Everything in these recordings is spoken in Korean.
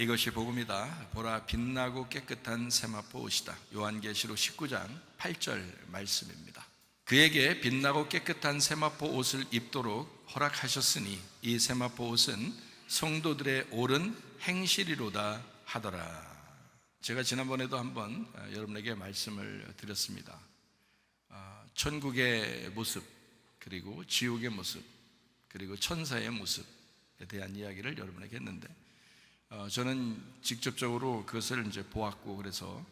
이것이 복음이다. 보라, 빛나고 깨끗한 세마포 옷이다. 요한계시록 19장 8절 말씀입니다. 그에게 빛나고 깨끗한 세마포 옷을 입도록 허락하셨으니 이 세마포 옷은 성도들의 옳은 행실이로다 하더라. 제가 지난번에도 한번 여러분에게 말씀을 드렸습니다. 천국의 모습, 그리고 지옥의 모습, 그리고 천사의 모습에 대한 이야기를 여러분에게 했는데, 저는 직접적으로 그것을 이제 보았고, 그래서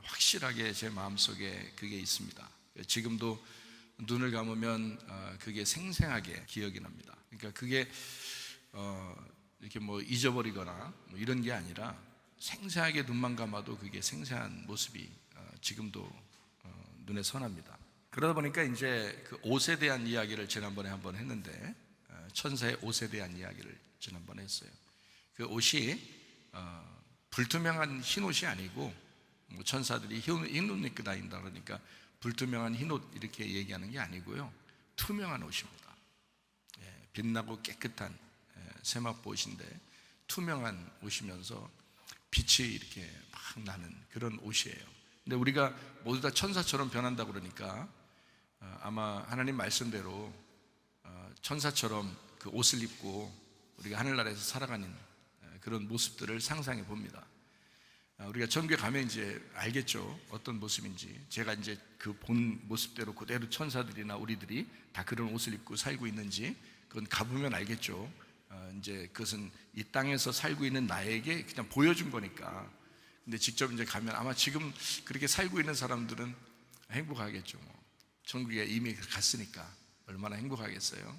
확실하게 제 마음속에 그게 있습니다. 지금도 눈을 감으면 그게 생생하게 기억이 납니다. 그러니까 그게 이렇게 뭐 잊어버리거나 뭐 이런 게 아니라 생생하게 눈만 감아도 그게 생생한 모습이 지금도 눈에 선합니다. 그러다 보니까 이제 그 옷에 대한 이야기를 지난번에 한번 했는데, 천사의 옷에 대한 이야기를 지난번에 했어요. 그 옷이 불투명한 흰 옷이 아니고, 뭐 천사들이 흰 옷 입고 다닌다 그러니까 불투명한 흰 옷 이렇게 얘기하는 게 아니고요, 투명한 옷입니다. 빛나고 깨끗한 세마포 옷인데 투명한 옷이면서 빛이 이렇게 막 나는 그런 옷이에요. 근데 우리가 모두 다 천사처럼 변한다 그러니까 아마 하나님 말씀대로 천사처럼 그 옷을 입고 우리가 하늘나라에서 살아가는 그런 모습들을 상상해 봅니다. 우리가 천국에 가면 이제 알겠죠, 어떤 모습인지. 제가 이제 그 본 모습대로 그대로 천사들이나 우리들이 다 그런 옷을 입고 살고 있는지 그건 가보면 알겠죠. 이제 그것은 이 땅에서 살고 있는 나에게 그냥 보여준 거니까. 근데 직접 이제 가면 아마 지금 그렇게 살고 있는 사람들은 행복하겠죠. 뭐. 천국에 이미 갔으니까 얼마나 행복하겠어요.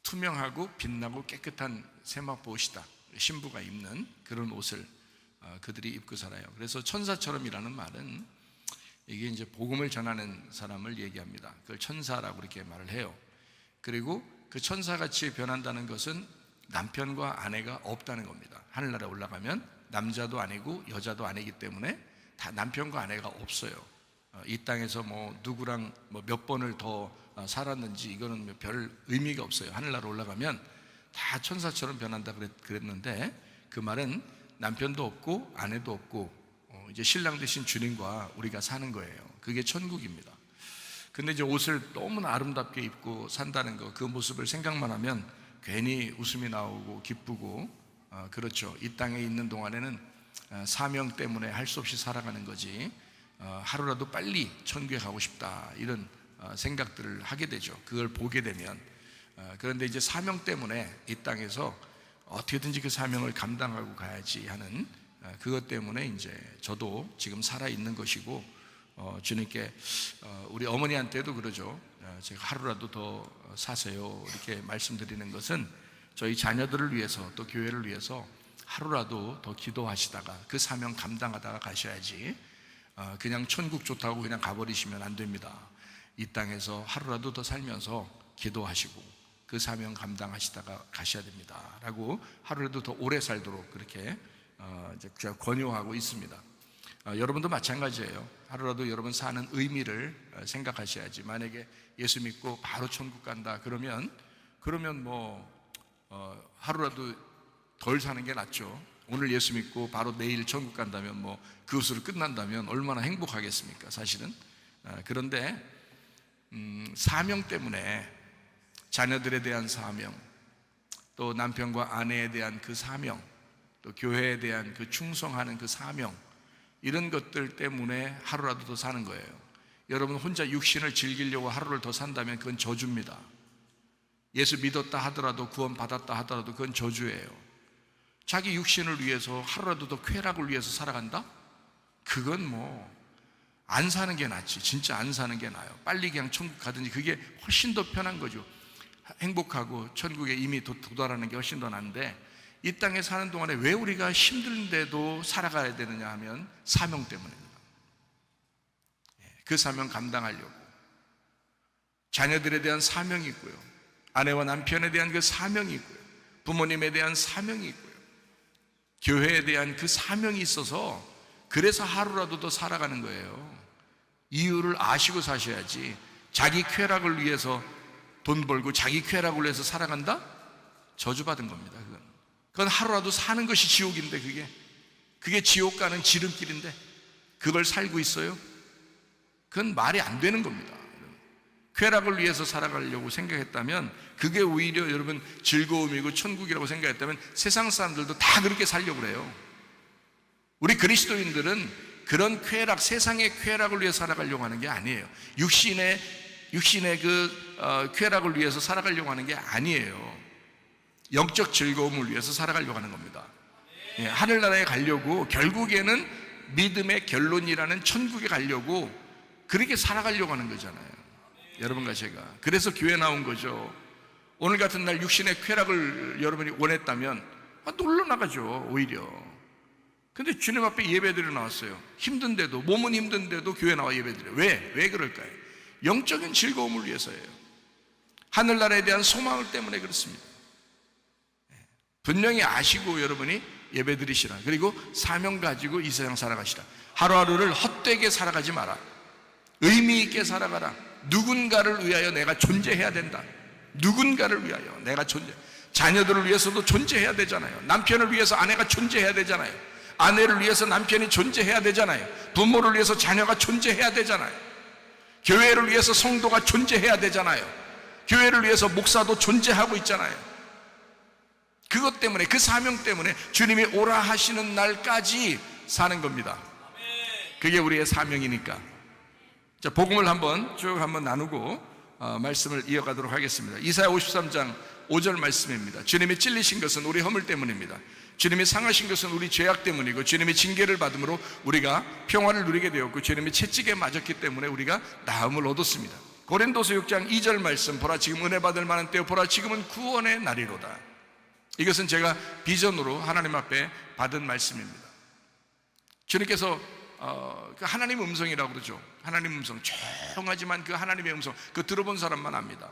투명하고 빛나고 깨끗한 세마포 옷이다. 신부가 입는 그런 옷을 그들이 입고 살아요. 그래서 천사처럼이라는 말은 이게 이제 복음을 전하는 사람을 얘기합니다. 그걸 천사라고 이렇게 말을 해요. 그리고 그 천사같이 변한다는 것은 남편과 아내가 없다는 겁니다. 하늘나라에 올라가면 남자도 아니고 여자도 아니기 때문에 다 남편과 아내가 없어요. 이 땅에서 뭐 누구랑 뭐 몇 번을 더 살았는지 이거는 별 의미가 없어요. 하늘나라 올라가면 다 천사처럼 변한다 그랬는데, 그 말은 남편도 없고 아내도 없고 이제 신랑 되신 주님과 우리가 사는 거예요. 그게 천국입니다. 근데 이제 옷을 너무나 아름답게 입고 산다는 거, 그 모습을 생각만 하면 괜히 웃음이 나오고 기쁘고, 그렇죠. 이 땅에 있는 동안에는 사명 때문에 할 수 없이 살아가는 거지, 하루라도 빨리 천국에 가고 싶다 이런 생각들을 하게 되죠. 그걸 보게 되면. 그런데 이제 사명 때문에 이 땅에서 어떻게든지 그 사명을 감당하고 가야지 하는 그것 때문에 이제 저도 지금 살아있는 것이고, 주님께 우리 어머니한테도 그러죠. 제가 하루라도 더 사세요 이렇게 말씀드리는 것은 저희 자녀들을 위해서, 또 교회를 위해서 하루라도 더 기도하시다가 그 사명 감당하다가 가셔야지, 그냥 천국 좋다고 그냥 가버리시면 안 됩니다. 이 땅에서 하루라도 더 살면서 기도하시고 그 사명 감당하시다가 가셔야 됩니다 라고, 하루라도 더 오래 살도록 그렇게 제가 권유하고 있습니다. 여러분도 마찬가지예요. 하루라도 여러분 사는 의미를 생각하셔야지. 만약에 예수 믿고 바로 천국 간다 그러면 뭐 하루라도 덜 사는 게 낫죠. 오늘 예수 믿고 바로 내일 천국 간다면 뭐 그것으로 끝난다면 얼마나 행복하겠습니까, 사실은. 그런데 사명 때문에, 자녀들에 대한 사명, 또 남편과 아내에 대한 그 사명, 또 교회에 대한 그 충성하는 그 사명, 이런 것들 때문에 하루라도 더 사는 거예요. 여러분 혼자 육신을 즐기려고 하루를 더 산다면 그건 저주입니다. 예수 믿었다 하더라도, 구원 받았다 하더라도 그건 저주예요. 자기 육신을 위해서 하루라도 더 쾌락을 위해서 살아간다? 그건 뭐 안 사는 게 낫지. 진짜 안 사는 게 나아요. 빨리 그냥 천국 가든지, 그게 훨씬 더 편한 거죠. 행복하고 천국에 이미 도달하는 게 훨씬 더 난데, 이 땅에 사는 동안에 왜 우리가 힘든데도 살아가야 되느냐 하면 사명 때문입니다. 그 사명 감당하려고. 자녀들에 대한 사명이 있고요, 아내와 남편에 대한 그 사명이 있고요, 부모님에 대한 사명이 있고요, 교회에 대한 그 사명이 있어서 그래서 하루라도 더 살아가는 거예요. 이유를 아시고 사셔야지. 자기 쾌락을 위해서 돈 벌고 자기 쾌락을 위해서 살아간다? 저주받은 겁니다. 그건 그건 하루라도 사는 것이 지옥인데, 그게 지옥 가는 지름길인데 그걸 살고 있어요? 그건 말이 안 되는 겁니다. 쾌락을 위해서 살아가려고 생각했다면, 그게 오히려 여러분 즐거움이고 천국이라고 생각했다면 세상 사람들도 다 그렇게 살려고 그래요. 우리 그리스도인들은 그런 쾌락, 세상의 쾌락을 위해 살아가려고 하는 게 아니에요. 육신의 쾌락을 위해서 살아가려고 하는 게 아니에요. 영적 즐거움을 위해서 살아가려고 하는 겁니다. 하늘나라에 가려고, 결국에는 믿음의 결론이라는 천국에 가려고 그렇게 살아가려고 하는 거잖아요. 여러분과 제가. 그래서 교회 나온 거죠. 오늘 같은 날 육신의 쾌락을 여러분이 원했다면 놀러 나가죠, 오히려. 근데 주님 앞에 예배드려 나왔어요. 힘든데도, 몸은 힘든데도 교회 나와 예배드려. 왜 그럴까요? 영적인 즐거움을 위해서예요. 하늘나라에 대한 소망을 때문에 그렇습니다. 분명히 아시고 여러분이 예배드리시라. 그리고 사명 가지고 이 세상 살아가시라. 하루하루를 헛되게 살아가지 마라. 의미 있게 살아가라. 누군가를 위하여 내가 존재해야 된다. 누군가를 위하여 내가 자녀들을 위해서도 존재해야 되잖아요. 남편을 위해서 아내가 존재해야 되잖아요. 아내를 위해서 남편이 존재해야 되잖아요. 부모를 위해서 자녀가 존재해야 되잖아요. 교회를 위해서 성도가 존재해야 되잖아요. 교회를 위해서 목사도 존재하고 있잖아요. 그것 때문에, 그 사명 때문에 주님이 오라 하시는 날까지 사는 겁니다. 그게 우리의 사명이니까. 자, 복음을 쭉 나누고 말씀을 이어가도록 하겠습니다. 이사야 53장 5절 말씀입니다. 주님이 찔리신 것은 우리 허물 때문입니다. 주님이 상하신 것은 우리 죄악 때문이고, 주님이 징계를 받음으로 우리가 평화를 누리게 되었고, 주님이 채찍에 맞았기 때문에 우리가 나음을 얻었습니다. 고린도서 6장 2절 말씀, 보라 지금 은혜 받을 만한 때요, 보라 지금은 구원의 날이로다. 이것은 제가 비전으로 하나님 앞에 받은 말씀입니다. 주님께서 그 하나님 음성이라고 그러죠. 하나님 음성, 조용하지만 그 하나님의 음성, 그 들어본 사람만 압니다.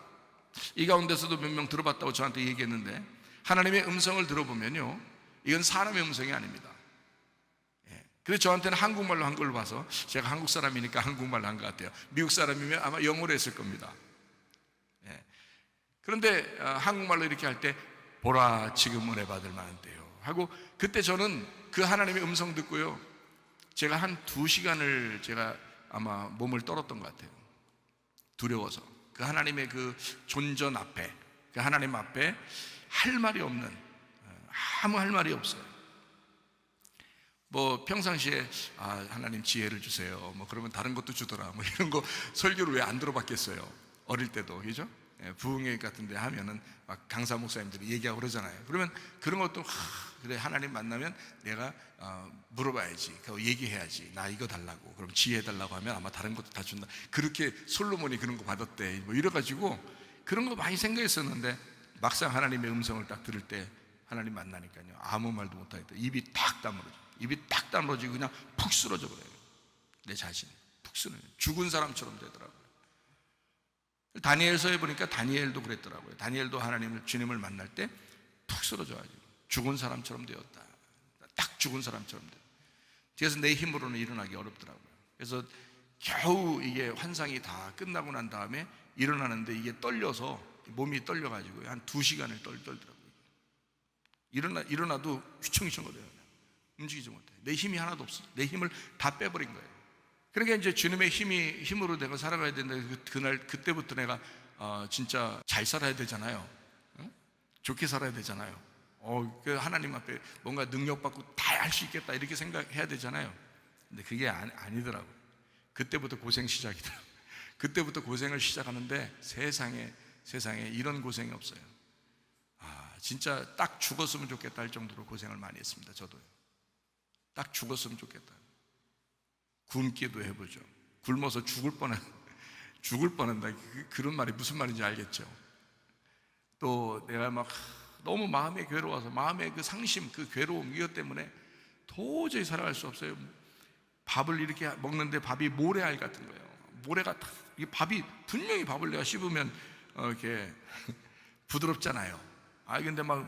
이 가운데서도 몇 명 들어봤다고 저한테 얘기했는데, 하나님의 음성을 들어보면요, 이건 사람의 음성이 아닙니다. 그래서 저한테는 한국말로 한 걸 봐서, 제가 한국 사람이니까 한국말로 한 것 같아요. 미국 사람이면 아마 영어로 했을 겁니다. 그런데 한국말로 이렇게 할 때, 보라 지금 은혜 받을 만한 때요 하고, 그때 저는 그 하나님의 음성 듣고요, 제가 한 2시간을 제가 아마 몸을 떨었던 것 같아요. 두려워서. 그 하나님의 그 존전 앞에, 그 하나님 앞에 할 말이 없는, 아무 할 말이 없어요. 뭐 평상시에 하나님 지혜를 주세요, 그러면 다른 것도 주더라, 이런 거 설교를 왜 안 들어봤겠어요. 어릴 때도, 그죠? 부흥회 같은 데 하면은 막 강사 목사님들이 얘기하고 그러잖아요. 그러면 그런 것도 그래, 하나님 만나면 내가 물어봐야지, 얘기해야지, 나 이거 달라고, 그럼 지혜 달라고 하면 아마 다른 것도 다 준다. 그렇게 솔로몬이 그런 거 받았대, 이래가지고 그런 거 많이 생각했었는데, 막상 하나님의 음성을 딱 들을 때 하나님 만나니까요, 아무 말도 못하겠다. 입이 딱 다물어지고 그냥 푹 쓰러져 버려요. 내 자신이 푹 쓰러져, 죽은 사람처럼 되더라고요. 다니엘서에 보니까 다니엘도 그랬더라고요. 다니엘도 주님을 만날 때 푹 쓰러져가지고 죽은 사람처럼 되었다. 딱 죽은 사람처럼 되었다. 그래서 내 힘으로는 일어나기 어렵더라고요. 그래서 겨우 이게 환상이 다 끝나고 난 다음에 일어나는데, 이게 떨려서 몸이 떨려가지고 한 2시간을 떨더라고요. 일어나도 휘청휘청거려요. 움직이지 못해요. 내 힘이 하나도 없어. 내 힘을 다 빼버린 거예요. 그러니까 이제 주님의 힘으로 내가 살아가야 된다. 그때부터 내가 진짜 잘 살아야 되잖아요. 좋게 살아야 되잖아요. 그 하나님 앞에 뭔가 능력받고 다 할 수 있겠다, 이렇게 생각해야 되잖아요. 근데 그게 아니더라고요. 그때부터 고생 시작이더라고요. 그때부터 고생을 시작하는데, 세상에 이런 고생이 없어요. 진짜 딱 죽었으면 좋겠다 할 정도로 고생을 많이 했습니다. 저도요. 딱 죽었으면 좋겠다. 굶기도 해보죠. 굶어서 죽을 뻔한다. 그런 말이 무슨 말인지 알겠죠. 또 내가 막 너무 마음이 괴로워서, 마음의 그 상심, 그 괴로움, 이것 때문에 도저히 살아갈 수 없어요. 밥을 이렇게 먹는데 밥이 모래알 같은 거예요. 모래가 이 밥이, 분명히 밥을 내가 씹으면 이렇게 부드럽잖아요. 근데 막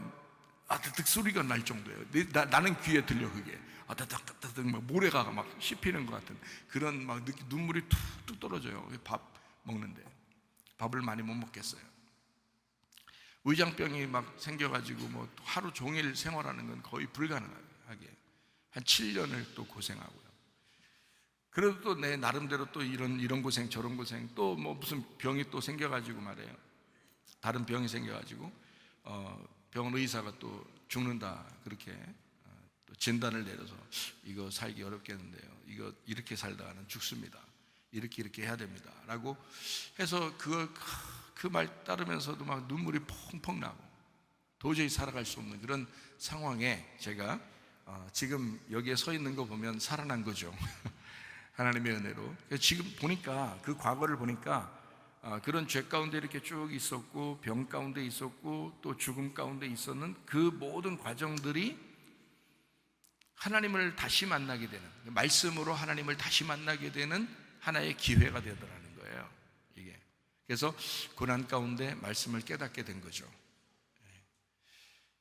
아득득 소리가 날 정도예요. 나는 귀에 들려, 그게. 아득득득 막 모래가 막 씹히는 것 같은 그런, 막 눈물이 툭툭 떨어져요. 밥 먹는데 밥을 많이 못 먹겠어요. 위장병이 막 생겨가지고 뭐 하루 종일 생활하는 건 거의 불가능하게 한 7년을 또 고생하고요. 그래도 또 내 나름대로 또 이런 고생 저런 고생, 또 뭐 무슨 병이 또 생겨가지고 말이에요. 다른 병이 생겨가지고 병원 의사가 또 죽는다 그렇게 또 진단을 내려서 이거 살기 어렵겠는데요, 이거 이렇게 살다가는 죽습니다, 이렇게 해야 됩니다 라고 해서 그 말 따르면서도 막 눈물이 펑펑 나고 도저히 살아갈 수 없는 그런 상황에 제가 지금 여기에 서 있는 거 보면 살아난 거죠. 하나님의 은혜로. 지금 보니까 그 과거를 보니까 그런 죄 가운데 이렇게 쭉 있었고, 병 가운데 있었고, 또 죽음 가운데 있었는 그 모든 과정들이 하나님을 다시 만나게 되는, 말씀으로 하나님을 다시 만나게 되는 하나의 기회가 되더라는 거예요, 이게. 그래서 고난 가운데 말씀을 깨닫게 된 거죠.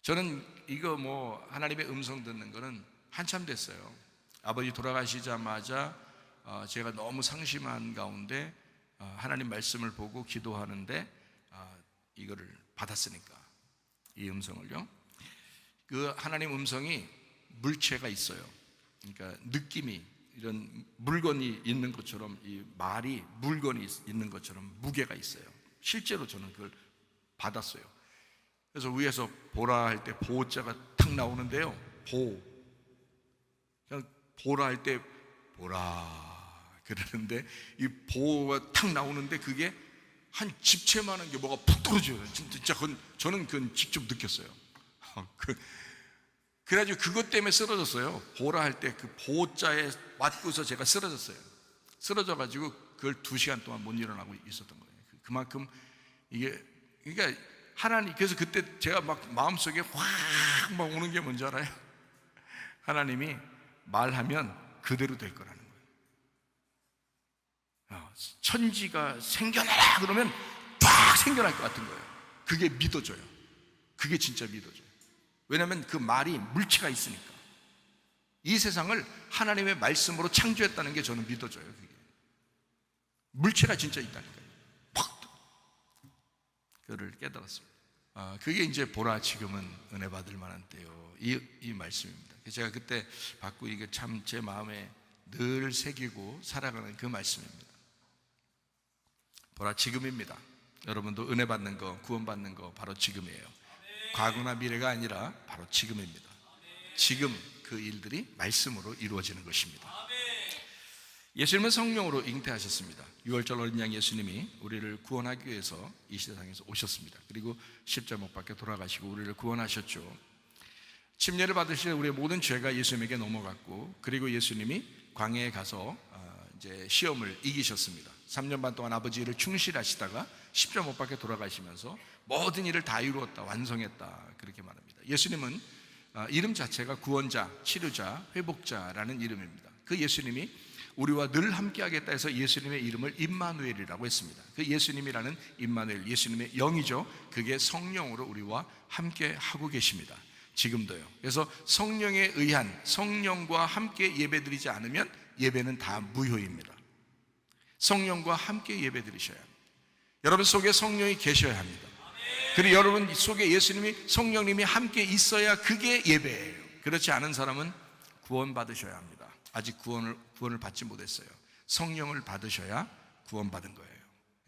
저는 이거 뭐 하나님의 음성 듣는 거는 한참 됐어요. 아버지 돌아가시자마자 제가 너무 상심한 가운데 하나님 말씀을 보고 기도하는데 이거를 받았으니까, 이 음성을요. 그 하나님 음성이 물체가 있어요. 그러니까 느낌이 이런 물건이 있는 것처럼, 이 말이 물건이 있는 것처럼 무게가 있어요. 실제로 저는 그걸 받았어요. 그래서 위에서 보라 할 때 보자가 탁 나오는데요, 그냥 보라 할 때 보라 그러는데 이 보가 탁 나오는데 그게 한 집채만한 게 뭐가 푹 떨어져요. 진짜 저는 그건 직접 느꼈어요. 그래가지고 그것 때문에 쓰러졌어요. 보라 할 때 그 보자에 맞고서 제가 쓰러졌어요. 쓰러져가지고 그걸 2시간 동안 못 일어나고 있었던 거예요. 그만큼 이게, 그러니까 하나님, 그래서 그때 제가 막 마음속에 확 막 오는 게 뭔지 알아요? 하나님이 말하면 그대로 될 거라는 거예요. 천지가 생겨나라 그러면 딱 생겨날 것 같은 거예요. 그게 믿어져요. 그게 진짜 믿어져요. 왜냐하면 그 말이 물체가 있으니까. 이 세상을 하나님의 말씀으로 창조했다는 게 저는 믿어져요. 그게 물체가 진짜 있다니까요. 팍! 그거를 깨달았습니다. 그게 이제 보라 지금은 은혜 받을 만한 때요, 이 말씀입니다. 제가 그때 받고 이게 참 제 마음에 늘 새기고 살아가는 그 말씀입니다. 보라 지금입니다. 여러분도 은혜 받는 거, 구원 받는 거 바로 지금이에요. 과거나 미래가 아니라 바로 지금입니다. 지금 그 일들이 말씀으로 이루어지는 것입니다. 예수님은 성령으로 잉태하셨습니다. 6월절 어린 양 예수님이 우리를 구원하기 위해서 이 세상에서 오셨습니다. 그리고 십자가 못 박혀 돌아가시고 우리를 구원하셨죠. 침례를 받으실 우리의 모든 죄가 예수님에게 넘어갔고, 그리고 예수님이 광야에 가서 이제 시험을 이기셨습니다. 3년 반 동안 아버지 일을 충실하시다가 십자가 못 박혀 돌아가시면서 모든 일을 다 이루었다, 완성했다, 그렇게 말합니다. 예수님은 이름 자체가 구원자, 치료자, 회복자라는 이름입니다. 그 예수님이 우리와 늘 함께하겠다 해서 예수님의 이름을 임마누엘이라고 했습니다. 그 예수님이라는 임마누엘, 예수님의 영이죠. 그게 성령으로 우리와 함께하고 계십니다. 지금도요. 그래서 성령에 의한, 성령과 함께 예배드리지 않으면 예배는 다 무효입니다. 성령과 함께 예배드리셔야 합니다. 여러분 속에 성령이 계셔야 합니다. 그리고 여러분 속에 예수님이, 성령님이 함께 있어야 그게 예배예요. 그렇지 않은 사람은 구원 받으셔야 합니다. 아직 구원을 받지 못했어요. 성령을 받으셔야 구원 받은 거예요.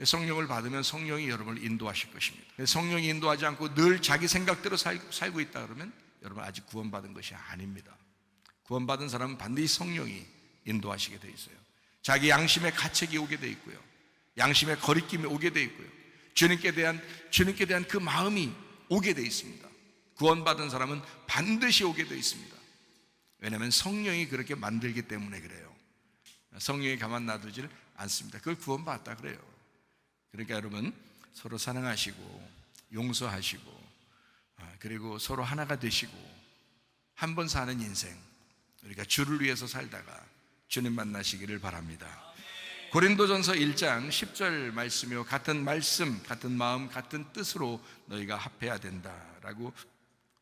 성령을 받으면 성령이 여러분을 인도하실 것입니다. 성령이 인도하지 않고 늘 자기 생각대로 살고 있다 그러면 여러분 아직 구원 받은 것이 아닙니다. 구원 받은 사람은 반드시 성령이 인도하시게 돼 있어요. 자기 양심의 가책이 오게 돼 있고요, 양심의 거리낌이 오게 돼 있고요, 주님께 대한 그 마음이 오게 돼 있습니다. 구원받은 사람은 반드시 오게 돼 있습니다. 왜냐하면 성령이 그렇게 만들기 때문에 그래요. 성령이 가만 놔두질 않습니다. 그걸 구원받았다 그래요. 그러니까 여러분 서로 사랑하시고 용서하시고, 그리고 서로 하나가 되시고, 한 번 사는 인생 우리가 주를 위해서 살다가 주님 만나시기를 바랍니다. 고린도전서 1장 10절 말씀이요, 같은 말씀, 같은 마음, 같은 뜻으로 너희가 합해야 된다라고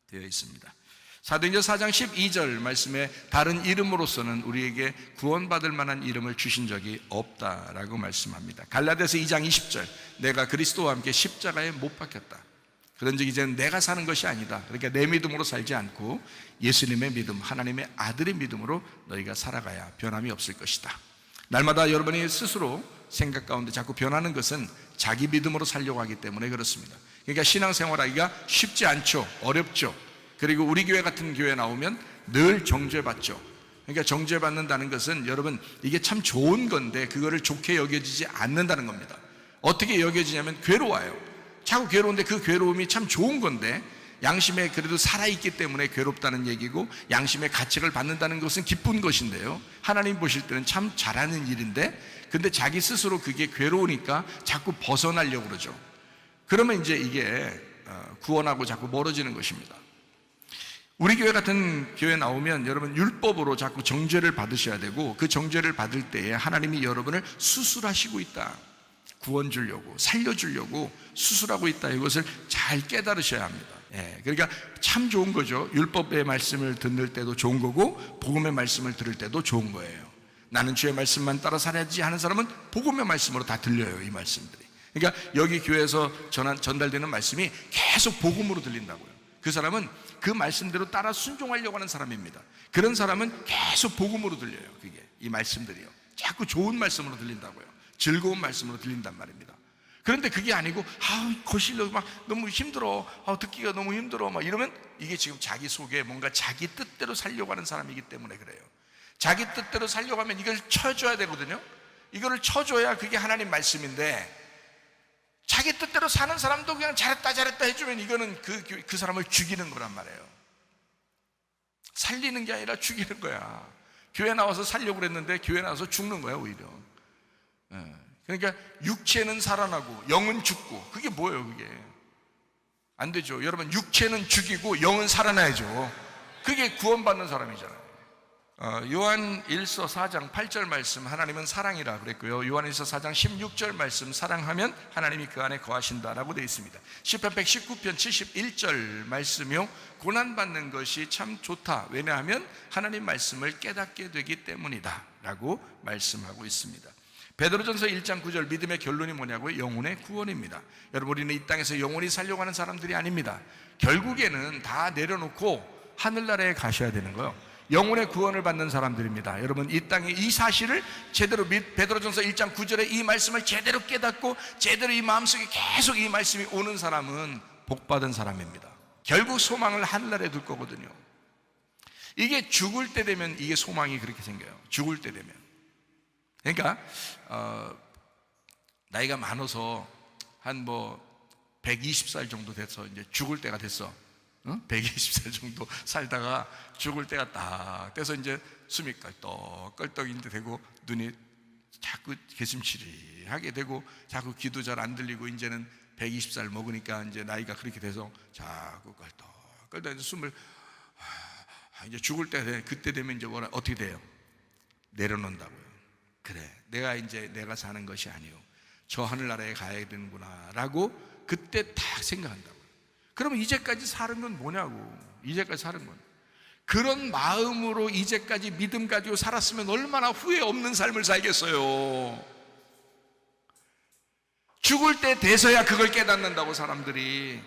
되어 있습니다. 사도행전 4장 12절 말씀에 다른 이름으로서는 우리에게 구원받을 만한 이름을 주신 적이 없다라고 말씀합니다. 갈라디아서 2장 20절 내가 그리스도와 함께 십자가에 못 박혔다. 그런즉 이제는 내가 사는 것이 아니다. 그러니까 내 믿음으로 살지 않고 예수님의 믿음, 하나님의 아들의 믿음으로 너희가 살아가야 변함이 없을 것이다. 날마다 여러분이 스스로 생각 가운데 자꾸 변하는 것은 자기 믿음으로 살려고 하기 때문에 그렇습니다. 그러니까 신앙생활하기가 쉽지 않죠. 어렵죠. 그리고 우리 교회 같은 교회 나오면 늘 정죄받죠. 그러니까 정죄받는다는 것은 여러분 이게 참 좋은 건데 그거를 좋게 여겨지지 않는다는 겁니다. 어떻게 여겨지냐면 괴로워요. 자꾸 괴로운데 그 괴로움이 참 좋은 건데 양심에 그래도 살아있기 때문에 괴롭다는 얘기고 양심의 가책을 받는다는 것은 기쁜 것인데요, 하나님 보실 때는 참 잘하는 일인데 근데 자기 스스로 그게 괴로우니까 자꾸 벗어나려고 그러죠. 그러면 이제 이게 구원하고 자꾸 멀어지는 것입니다. 우리 교회 같은 교회 나오면 여러분 율법으로 자꾸 정죄를 받으셔야 되고 그 정죄를 받을 때에 하나님이 여러분을 수술하시고 있다, 구원 주려고 살려주려고 수술하고 있다, 이것을 잘 깨달으셔야 합니다. 그러니까 참 좋은 거죠. 율법의 말씀을 듣는 때도 좋은 거고 복음의 말씀을 들을 때도 좋은 거예요. 나는 주의 말씀만 따라 살아야지 하는 사람은 복음의 말씀으로 다 들려요, 이 말씀들이. 그러니까 여기 교회에서 전달되는 말씀이 계속 복음으로 들린다고요. 그 사람은 그 말씀대로 따라 순종하려고 하는 사람입니다. 그런 사람은 계속 복음으로 들려요. 그게 이 말씀들이요, 자꾸 좋은 말씀으로 들린다고요. 즐거운 말씀으로 들린단 말입니다. 그런데 그게 아니고 거실로 막 너무 힘들어, 듣기가 너무 힘들어 막 이러면 이게 지금 자기 속에 뭔가 자기 뜻대로 살려고 하는 사람이기 때문에 그래요. 자기 뜻대로 살려고 하면 이걸 쳐줘야 되거든요. 이거를 쳐줘야 그게 하나님 말씀인데 자기 뜻대로 사는 사람도 그냥 잘했다 해주면 이거는 그 사람을 죽이는 거란 말이에요. 살리는 게 아니라 죽이는 거야. 교회 나와서 살려고 그랬는데 교회 나와서 죽는 거야 오히려. 그러니까 육체는 살아나고 영은 죽고, 그게 뭐예요? 그게 안 되죠. 여러분 육체는 죽이고 영은 살아나야죠. 그게 구원받는 사람이잖아요. 요한 1서 4장 8절 말씀, 하나님은 사랑이라 그랬고요. 요한 1서 4장 16절 말씀, 사랑하면 하나님이 그 안에 거하신다라고 되어 있습니다. 시편 119편 71절 말씀이요, 고난받는 것이 참 좋다, 왜냐하면 하나님 말씀을 깨닫게 되기 때문이다 라고 말씀하고 있습니다. 베드로전서 1장 9절, 믿음의 결론이 뭐냐고요? 영혼의 구원입니다. 여러분 우리는 이 땅에서 영원히 살려고 하는 사람들이 아닙니다. 결국에는 다 내려놓고 하늘나라에 가셔야 되는 거예요. 영혼의 구원을 받는 사람들입니다. 여러분 이 땅에 이 사실을 제대로, 베드로전서 1장 9절에 이 말씀을 제대로 깨닫고 제대로 이 마음속에 계속 이 말씀이 오는 사람은 복받은 사람입니다. 결국 소망을 하늘나라에 둘 거거든요. 이게 죽을 때 되면 이게 소망이 그렇게 생겨요. 죽을 때 되면. 그러니까 나이가 많아서 한 120살 정도 돼서 이제 죽을 때가 됐어. 120살 정도 살다가 죽을 때가 딱 돼서 이제 숨이 껄떡껄떡 이제 되고 눈이 자꾸 개슴치리하게 되고 자꾸 귀도 잘 안 들리고 이제는 120살 먹으니까 이제 나이가 그렇게 돼서 자꾸 껄떡껄떡 숨을 이제 죽을 때 돼. 그때 되면 이제 어떻게 돼요? 내려놓는다고요. 그래, 내가 사는 것이 아니요, 저 하늘나라에 가야 되는구나 라고 그때 딱 생각한다고요. 그러면 이제까지 사는 건 뭐냐고. 이제까지 사는 건 그런 마음으로 이제까지 믿음 가지고 살았으면 얼마나 후회 없는 삶을 살겠어요. 죽을 때 돼서야 그걸 깨닫는다고 사람들이.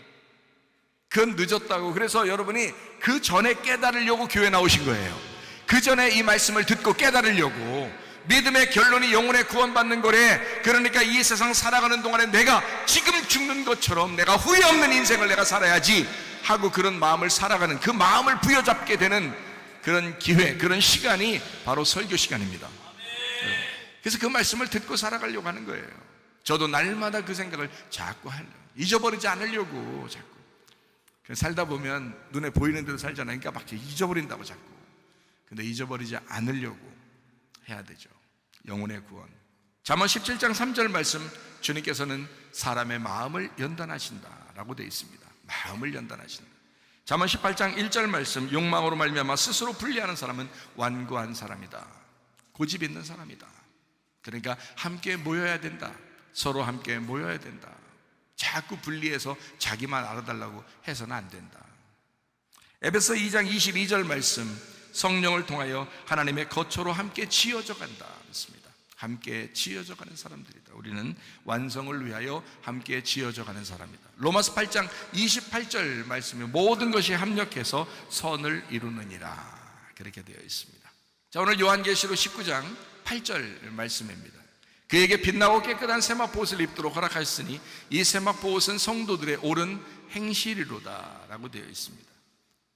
그건 늦었다고. 그래서 여러분이 그 전에 깨달으려고 교회 나오신 거예요. 그 전에 이 말씀을 듣고 깨달으려고. 믿음의 결론이 영혼의 구원받는 거래. 그러니까 이 세상 살아가는 동안에 내가 지금 죽는 것처럼 내가 후회 없는 인생을 내가 살아야지 하고 그런 마음을 살아가는, 그 마음을 부여잡게 되는 그런 기회, 그런 시간이 바로 설교 시간입니다. 그래서 그 말씀을 듣고 살아가려고 하는 거예요. 저도 날마다 그 생각을 자꾸 하려고, 잊어버리지 않으려고 자꾸. 살다 보면 눈에 보이는 대로 살잖아요. 그러니까 막 잊어버린다고 자꾸. 근데 잊어버리지 않으려고 해야 되죠. 영혼의 구원. 잠언 17장 3절 말씀, 주님께서는 사람의 마음을 연단하신다라고 되어 있습니다. 마음을 연단하신다. 잠언 18장 1절 말씀, 욕망으로 말미암아 스스로 분리하는 사람은 완고한 사람이다. 고집 있는 사람이다. 그러니까 함께 모여야 된다. 서로 함께 모여야 된다. 자꾸 분리해서 자기만 알아달라고 해서는 안 된다. 에베소 2장 22절 말씀, 성령을 통하여 하나님의 거처로 함께 지어져 간다. 그렇습니다. 함께 지어져 가는 사람들이다. 우리는 완성을 위하여 함께 지어져 가는 사람이다. 로마서 8장 28절 말씀에 모든 것이 합력해서 선을 이루느니라 그렇게 되어 있습니다. 자, 오늘 요한계시록 19장 8절 말씀입니다. 그에게 빛나고 깨끗한 세마포옷을 입도록 허락하셨으니 이 세마포옷은 성도들의 옳은 행실이로다 라고 되어 있습니다.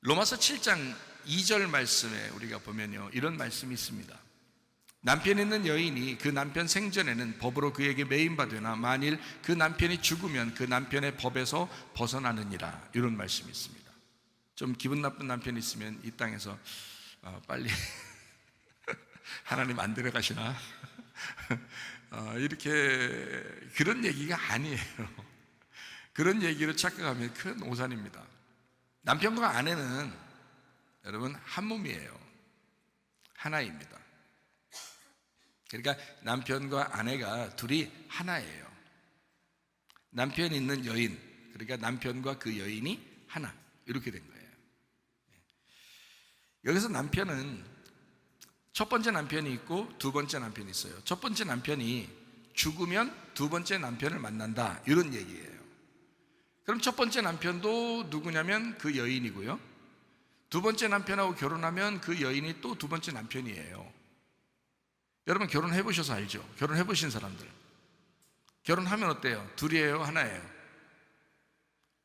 로마서 7장 2절 말씀에 우리가 보면요, 이런 말씀이 있습니다. 남편 있는 여인이 그 남편 생전에는 법으로 그에게 매인받으나 만일 그 남편이 죽으면 그 남편의 법에서 벗어나느니라, 이런 말씀이 있습니다. 좀 기분 나쁜 남편이 있으면 이 땅에서 빨리 하나님 안 데려가시나 이렇게 그런 얘기가 아니에요. 그런 얘기로 착각하면 큰 오산입니다. 남편과 아내는 여러분 한 몸이에요. 하나입니다. 그러니까 남편과 아내가 둘이 하나예요. 남편이 있는 여인, 그러니까 남편과 그 여인이 하나, 이렇게 된 거예요. 여기서 남편은 첫 번째 남편이 있고 두 번째 남편이 있어요. 첫 번째 남편이 죽으면 두 번째 남편을 만난다, 이런 얘기예요. 그럼 첫 번째 남편도 누구냐면 그 여인이고요, 두 번째 남편하고 결혼하면 그 여인이 또 두 번째 남편이에요. 여러분 결혼해 보셔서 알죠? 결혼해 보신 사람들, 결혼하면 어때요? 둘이에요, 하나예요?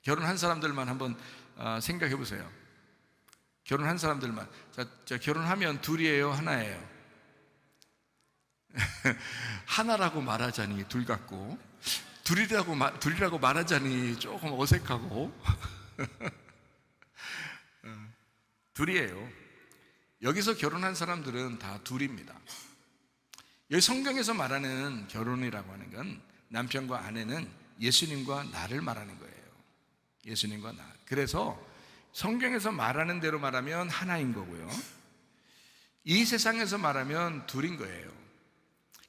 결혼한 사람들만 한번 생각해 보세요. 결혼한 사람들만. 자, 결혼하면 둘이에요, 하나예요? 하나라고 말하자니 둘 같고, 둘이라고 말하자니 조금 어색하고 둘이에요. 여기서 결혼한 사람들은 다 둘입니다. 여기 성경에서 말하는 결혼이라고 하는 건 남편과 아내는 예수님과 나를 말하는 거예요. 예수님과 나. 그래서 성경에서 말하는 대로 말하면 하나인 거고요, 이 세상에서 말하면 둘인 거예요.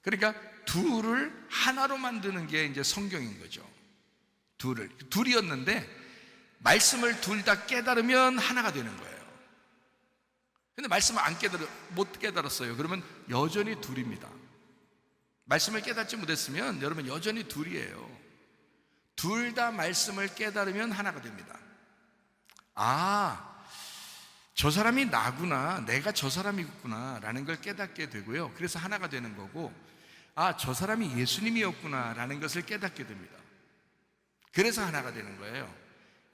그러니까 둘을 하나로 만드는 게 이제 성경인 거죠. 둘이었는데 말씀을 둘 다 깨달으면 하나가 되는 거예요. 근데 말씀을 못 깨달았어요. 그러면 여전히 둘입니다. 말씀을 깨닫지 못했으면 여러분 여전히 둘이에요. 둘 다 말씀을 깨달으면 하나가 됩니다. 저 사람이 나구나, 내가 저 사람이구나 라는 걸 깨닫게 되고요, 그래서 하나가 되는 거고, 저 사람이 예수님이었구나 라는 것을 깨닫게 됩니다. 그래서 하나가 되는 거예요.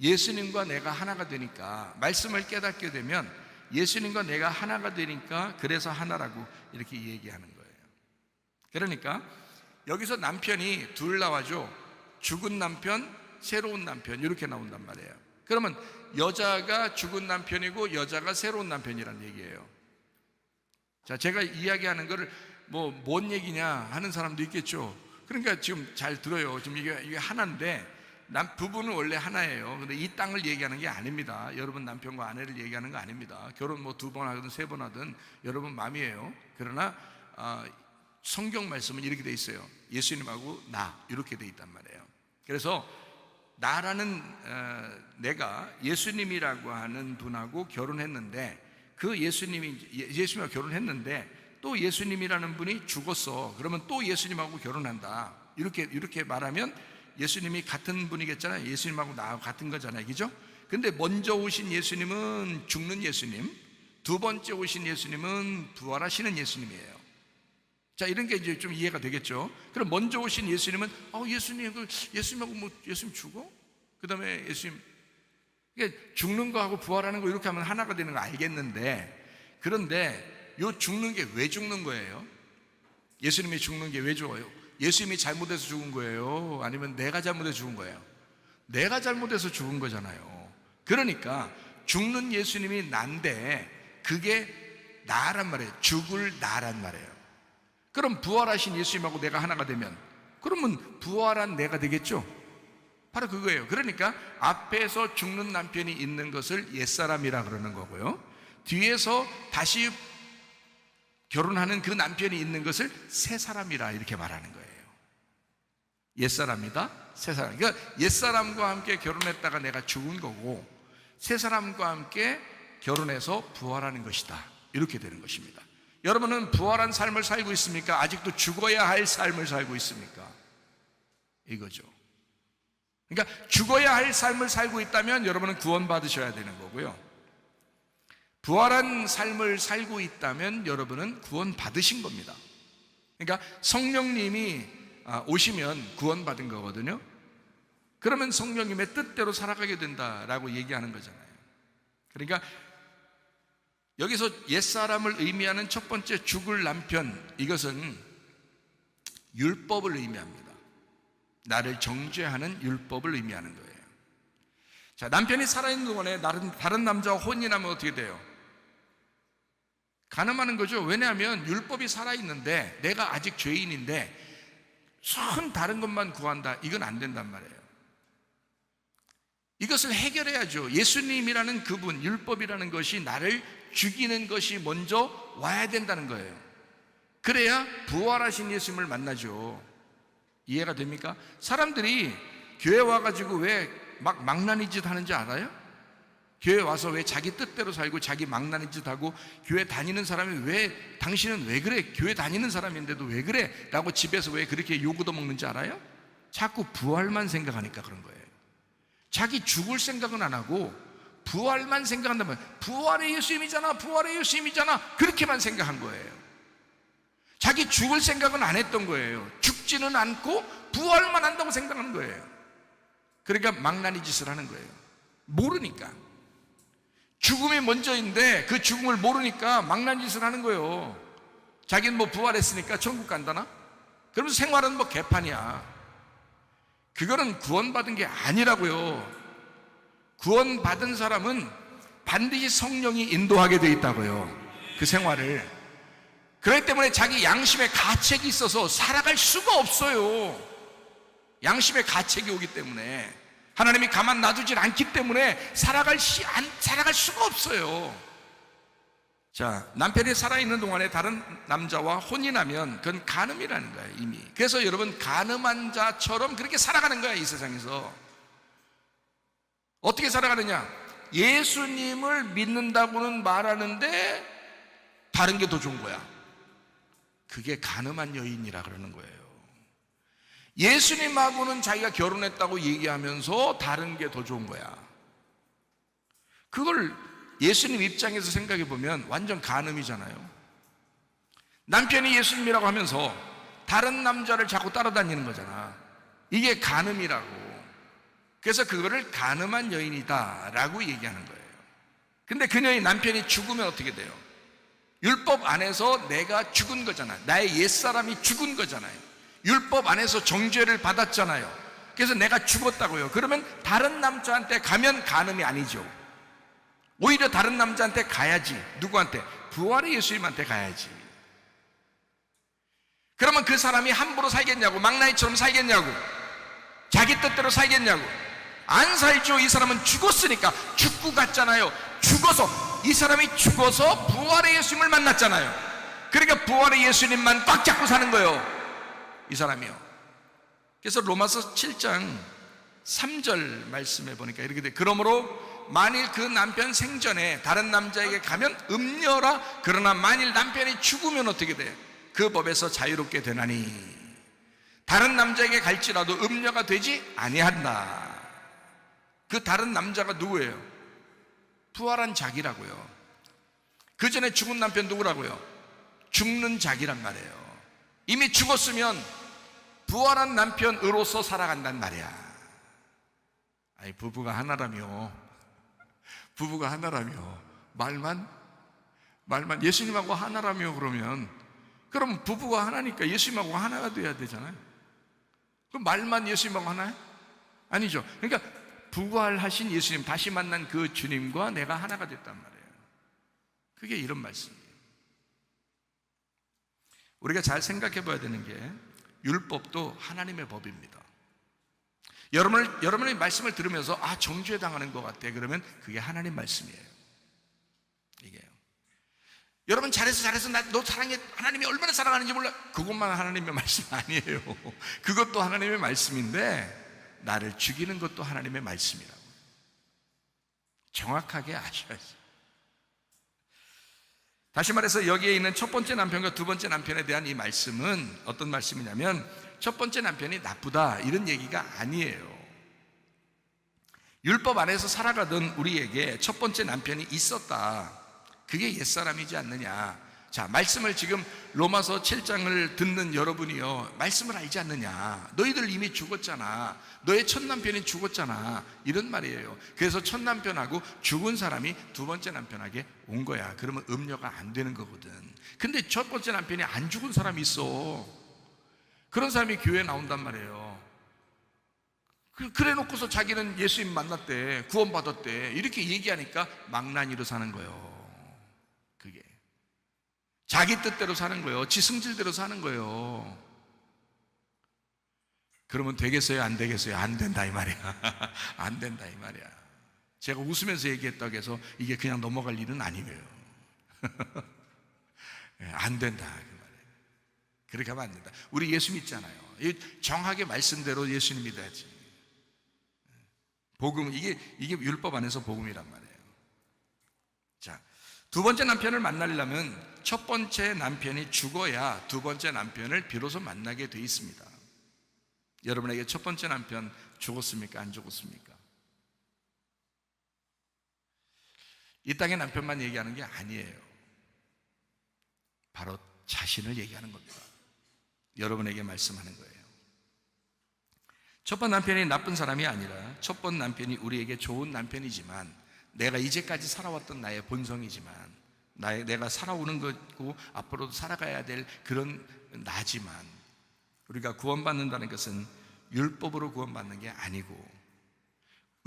예수님과 내가 하나가 되니까, 말씀을 깨닫게 되면 예수님과 내가 하나가 되니까, 그래서 하나라고 이렇게 얘기하는 거예요. 그러니까 여기서 남편이 둘 나와죠. 죽은 남편, 새로운 남편, 이렇게 나온단 말이에요. 그러면 여자가 죽은 남편이고 여자가 새로운 남편이란 얘기예요. 자, 제가 이야기하는 거를 뭔 얘기냐 하는 사람도 있겠죠. 그러니까 지금 잘 들어요. 지금 이게 하나인데, 부부는 원래 하나예요. 근데 이 땅을 얘기하는 게 아닙니다. 여러분 남편과 아내를 얘기하는 거 아닙니다. 결혼 두 번 하든 세 번 하든 여러분 마음이에요. 그러나 성경 말씀은 이렇게 돼 있어요. 예수님하고 나, 이렇게 돼 있단 말이에요. 그래서 나라는 내가 예수님이라고 하는 분하고 결혼했는데, 그 예수님하고 결혼했는데 또 예수님이라는 분이 죽었어. 그러면 또 예수님하고 결혼한다, 이렇게 말하면 예수님이 같은 분이겠잖아요. 예수님하고 나하고 같은 거잖아요, 그죠? 근데 먼저 오신 예수님은 죽는 예수님, 두 번째 오신 예수님은 부활하시는 예수님이에요. 자, 이런 게 이제 좀 이해가 되겠죠? 그럼 먼저 오신 예수님은 예수님하고 예수님 죽어? 그 다음에 예수님, 이게 죽는 거하고 부활하는 거 이렇게 하면 하나가 되는 거 알겠는데, 그런데 요 죽는 게 왜 죽는 거예요? 예수님이 죽는 게 왜 죽어요? 예수님이 잘못해서 죽은 거예요? 아니면 내가 잘못해서 죽은 거예요? 내가 잘못해서 죽은 거잖아요. 그러니까 죽는 예수님이 난데 그게 나란 말이에요. 죽을 나란 말이에요. 그럼 부활하신 예수님하고 내가 하나가 되면, 그러면 부활한 내가 되겠죠? 바로 그거예요. 그러니까 앞에서 죽는 남편이 있는 것을 옛사람이라 그러는 거고요, 뒤에서 다시 결혼하는 그 남편이 있는 것을 새사람이라 이렇게 말하는 거예요. 옛사람이다, 새사람. 그러니까 옛사람과 함께 결혼했다가 내가 죽은 거고, 새사람과 함께 결혼해서 부활하는 것이다, 이렇게 되는 것입니다. 여러분은 부활한 삶을 살고 있습니까? 아직도 죽어야 할 삶을 살고 있습니까? 이거죠. 그러니까 죽어야 할 삶을 살고 있다면 여러분은 구원받으셔야 되는 거고요, 부활한 삶을 살고 있다면 여러분은 구원받으신 겁니다. 그러니까 성령님이 오시면 구원받은 거거든요. 그러면 성령님의 뜻대로 살아가게 된다라고 얘기하는 거잖아요. 그러니까 여기서 옛사람을 의미하는 첫 번째 죽을 남편, 이것은 율법을 의미합니다. 나를 정죄하는 율법을 의미하는 거예요. 자, 남편이 살아있는 동안에 다른 남자와 혼인하면 어떻게 돼요? 간음하는 거죠. 왜냐하면 율법이 살아있는데 내가 아직 죄인인데 선 다른 것만 구한다, 이건 안 된단 말이에요. 이것을 해결해야죠. 예수님이라는 그분, 율법이라는 것이 나를 죽이는 것이 먼저 와야 된다는 거예요. 그래야 부활하신 예수님을 만나죠. 이해가 됩니까? 사람들이 교회 와가지고 왜 막 망나니 짓 하는지 알아요? 교회 와서 왜 자기 뜻대로 살고 자기 망나니 짓 하고, 교회 다니는 사람이 왜 당신은 왜 그래? 교회 다니는 사람인데도 왜 그래? 라고 집에서 왜 그렇게 욕 얻어먹는지 알아요? 자꾸 부활만 생각하니까 그런 거예요. 자기 죽을 생각은 안 하고 부활만 생각한다면, 부활의 예수님이잖아, 부활의 예수님이잖아, 그렇게만 생각한 거예요. 자기 죽을 생각은 안 했던 거예요. 죽지는 않고 부활만 한다고 생각하는 거예요. 그러니까 망나니 짓을 하는 거예요. 모르니까. 죽음이 먼저인데 그 죽음을 모르니까 망나니 짓을 하는 거예요. 자기는 뭐 부활했으니까 천국 간다나? 그러면서 생활은 뭐 개판이야. 그거는 구원받은 게 아니라고요. 구원받은 사람은 반드시 성령이 인도하게 돼 있다고요, 그 생활을. 그렇기 때문에 자기 양심의 가책이 있어서 살아갈 수가 없어요. 양심의 가책이 오기 때문에, 하나님이 가만 놔두질 않기 때문에 살아갈 수가 없어요. 자, 남편이 살아있는 동안에 다른 남자와 혼인하면 그건 간음이라는 거예요, 이미. 그래서 여러분, 간음한 자처럼 그렇게 살아가는 거야, 이 세상에서. 어떻게 살아가느냐? 예수님을 믿는다고는 말하는데 다른 게 더 좋은 거야. 그게 간음한 여인이라 그러는 거예요. 예수님하고는 자기가 결혼했다고 얘기하면서 다른 게 더 좋은 거야. 그걸 예수님 입장에서 생각해 보면 완전 간음이잖아요. 남편이 예수님이라고 하면서 다른 남자를 자꾸 따라다니는 거잖아. 이게 간음이라고. 그래서 그거를 간음한 여인이다 라고 얘기하는 거예요. 근데 그녀의 남편이 죽으면 어떻게 돼요? 율법 안에서 내가 죽은 거잖아요. 나의 옛사람이 죽은 거잖아요. 율법 안에서 정죄를 받았잖아요. 그래서 내가 죽었다고요. 그러면 다른 남자한테 가면 간음이 아니죠. 오히려 다른 남자한테 가야지. 누구한테? 부활의 예수님한테 가야지. 그러면 그 사람이 함부로 살겠냐고? 망나니처럼 살겠냐고? 자기 뜻대로 살겠냐고? 안 살죠. 이 사람은 죽었으니까. 죽고 갔잖아요. 이 사람이 죽어서 부활의 예수님을 만났잖아요. 그러니까 부활의 예수님만 꽉 잡고 사는 거예요, 이 사람이요. 그래서 로마서 7장 3절 말씀해 보니까 이렇게 돼. 그러므로 만일 그 남편 생전에 다른 남자에게 가면 음녀라. 그러나 만일 남편이 죽으면 어떻게 돼? 그 법에서 자유롭게 되나니 다른 남자에게 갈지라도 음녀가 되지 아니한다. 그 다른 남자가 누구예요? 부활한 자기라고요. 그 전에 죽은 남편 누구라고요? 죽는 자기란 말이에요. 이미 죽었으면 부활한 남편으로서 살아간단 말이야. 아니, 부부가 하나라며. 부부가 하나라며. 말만 예수님하고 하나라며. 그럼 부부가 하나니까 예수님하고 하나가 돼야 되잖아요. 그럼 말만 예수님하고 하나야? 아니죠. 그러니까 부활하신 예수님, 다시 만난 그 주님과 내가 하나가 됐단 말이에요. 그게 이런 말씀이에요. 우리가 잘 생각해 봐야 되는 게, 율법도 하나님의 법입니다. 여러분의 말씀을 들으면서 정죄 당하는 것 같아. 그러면 그게 하나님 말씀이에요. 이게요. 여러분 잘했어. 너 사랑해. 하나님이 얼마나 사랑하는지 몰라. 그것만 하나님의 말씀 아니에요. 그것도 하나님의 말씀인데 나를 죽이는 것도 하나님의 다시 말해서 여기에 있는 첫 번째 남편과 두 번째 남편에 대한 이 말씀은 어떤 말씀이냐면 첫 번째 남편이 나쁘다 이런 얘기가 아니에요. 율법 안에서 살아가던 우리에게 첫 번째 남편이 있었다. 그게 옛사람이지 않느냐. 자, 말씀을 지금 로마서 7장을 듣는 여러분이요, 말씀을 알지 않느냐. 너희들 이미 죽었잖아. 너의 첫 남편이 죽었잖아. 이런 말이에요. 그래서 첫 남편하고 죽은 사람이 두 번째 남편에게 온 거야. 그러면 음료가 안 되는 거거든. 근데 첫 번째 남편이 안 죽은 사람이 있어. 그런 사람이 교회에 나온단 말이에요. 그래 놓고서 자기는 예수님 만났대, 구원받았대, 이렇게 얘기하니까 망나니로 사는 거예요. 그게 자기 뜻대로 사는 거예요. 지 승질대로 사는 거예요. 그러면 되겠어요? 안 되겠어요? 안 된다 이 말이야. 안 된다 이 말이야. 제가 웃으면서 얘기했다고 해서 이게 그냥 넘어갈 일은 아니에요. 안 된다 그 말이에요. 그렇게 하면 안 된다. 우리 예수 믿잖아요. 정확하게 말씀대로 예수님 믿어야지. 복음, 이게 율법 안에서 복음이란 말이에요. 자, 두 번째 남편을 만나려면 첫 번째 남편이 죽어야 두 번째 남편을 비로소 만나게 돼 있습니다. 여러분에게 첫 번째 남편 죽었습니까? 안 죽었습니까? 이 땅의 남편만 얘기하는 게 아니에요. 바로 자신을 얘기하는 겁니다. 여러분에게 말씀하는 거예요. 첫 번 남편이 나쁜 사람이 아니라 첫 번 남편이 우리에게 좋은 남편이지만, 내가 이제까지 살아왔던 나의 본성이지만, 내가 살아오는 거고 앞으로도 살아가야 될 그런 나지만, 우리가 구원받는다는 것은 율법으로 구원받는 게 아니고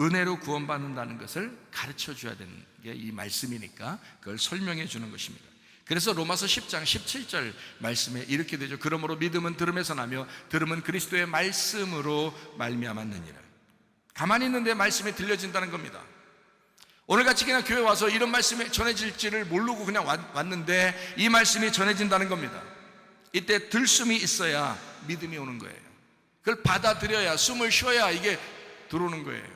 은혜로 구원받는다는 것을 가르쳐 줘야 되는 게 이 말씀이니까 그걸 설명해 주는 것입니다. 그래서 로마서 10장 17절 말씀에 이렇게 되죠. 그러므로 믿음은 들음에서 나며 들음은 그리스도의 말씀으로 말미암았느니라. 가만히 있는데 말씀이 들려진다는 겁니다. 오늘같이 그냥 교회 와서 이런 말씀이 전해질지를 모르고 그냥 왔는데 이 말씀이 전해진다는 겁니다. 이때 들숨이 있어야 믿음이 오는 거예요. 그걸 받아들여야, 숨을 쉬어야 이게 들어오는 거예요.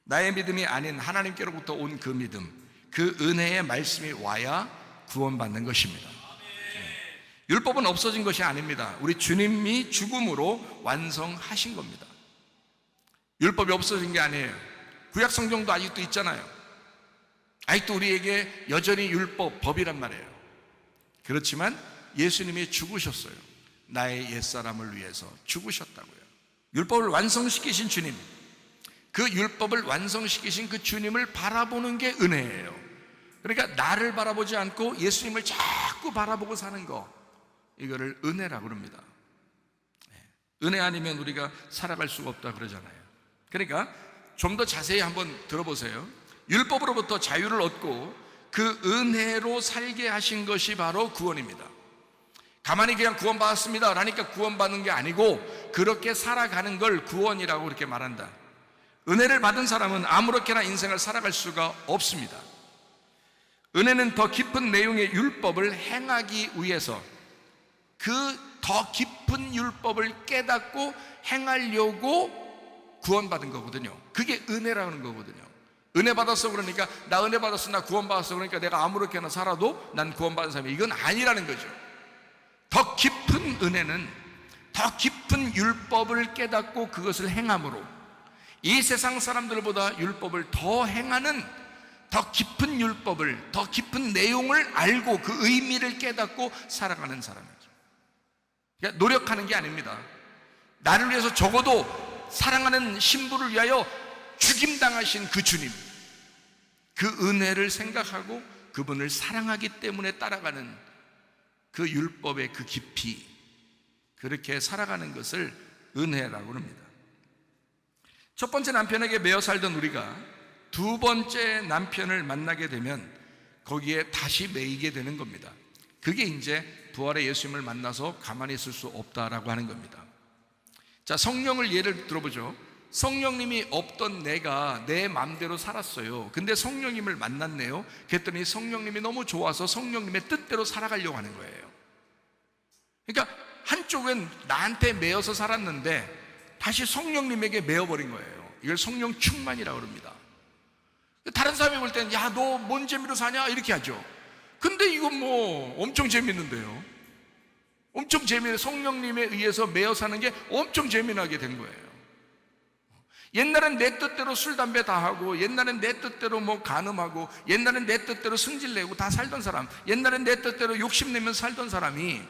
나의 믿음이 아닌 하나님께로부터 온 그 믿음, 그 은혜의 말씀이 와야 구원받는 것입니다. 율법은 없어진 것이 아닙니다. 우리 주님이 죽음으로 완성하신 겁니다. 율법이 없어진 게 아니에요. 구약 성경도 아직도 있잖아요. 아직도 우리에게 여전히 율법, 법이란 말이에요. 그렇지만 예수님이 죽으셨어요. 나의 옛사람을 위해서 죽으셨다고요. 율법을 완성시키신 주님, 그 율법을 완성시키신 그 주님을 바라보는 게 은혜예요. 그러니까 나를 바라보지 않고 예수님을 자꾸 바라보고 사는 거, 이거를 은혜라고 합니다. 은혜 아니면 우리가 살아갈 수가 없다 그러잖아요. 그러니까 좀 더 자세히 한번 들어보세요. 율법으로부터 자유를 얻고 그 은혜로 살게 하신 것이 바로 구원입니다. 가만히 그냥 구원받았습니다 라니까 구원받는 게 아니고, 그렇게 살아가는 걸 구원이라고 그렇게 말한다. 은혜를 받은 사람은 아무렇게나 인생을 살아갈 수가 없습니다. 은혜는 더 깊은 내용의 율법을 행하기 위해서 그 더 깊은 율법을 깨닫고 행하려고 구원받은 거거든요. 그게 은혜라는 거거든요. 은혜 받았어 그러니까 나 은혜 받았어, 나 구원받았어 그러니까 내가 아무렇게나 살아도 난 구원받은 사람이, 이건 아니라는 거죠. 더 깊은 은혜는 더 깊은 율법을 깨닫고 그것을 행함으로, 이 세상 사람들보다 율법을 더 행하는 더 깊은 율법을, 더 깊은 내용을 알고 그 의미를 깨닫고 살아가는 사람이죠. 그러니까 노력하는 게 아닙니다. 나를 위해서 적어도 사랑하는 신부를 위하여 죽임당하신 그 주님, 그 은혜를 생각하고 그분을 사랑하기 때문에 따라가는 그 율법의 그 깊이, 그렇게 살아가는 것을 은혜라고 합니다. 첫 번째 남편에게 매여 살던 우리가 두 번째 남편을 만나게 되면 거기에 다시 매이게 되는 겁니다. 그게 이제 부활의 예수님을 만나서 가만히 있을 수 없다라고 하는 겁니다. 자, 성령을 예를 들어보죠. 성령님이 없던 내가 내 마음대로 살았어요. 근데 성령님을 만났네요. 그랬더니 성령님이 너무 좋아서 성령님의 뜻대로 살아가려고 하는 거예요. 그러니까 한쪽은 나한테 매여서 살았는데 다시 성령님에게 매여버린 거예요. 이걸 성령 충만이라고 합니다. 다른 사람이 볼 때는 야, 너 뭔 재미로 사냐? 이렇게 하죠. 근데 이건 뭐 엄청 재밌는데요. 엄청 재미나게 성령님에 의해서 매여 사는 게 엄청 재미나게 된 거예요. 옛날엔 내 뜻대로 술, 담배 다 하고, 옛날엔 내 뜻대로 뭐 간음하고, 옛날엔 내 뜻대로 승질내고 다 살던 사람, 옛날엔 내 뜻대로 욕심내면 살던 사람이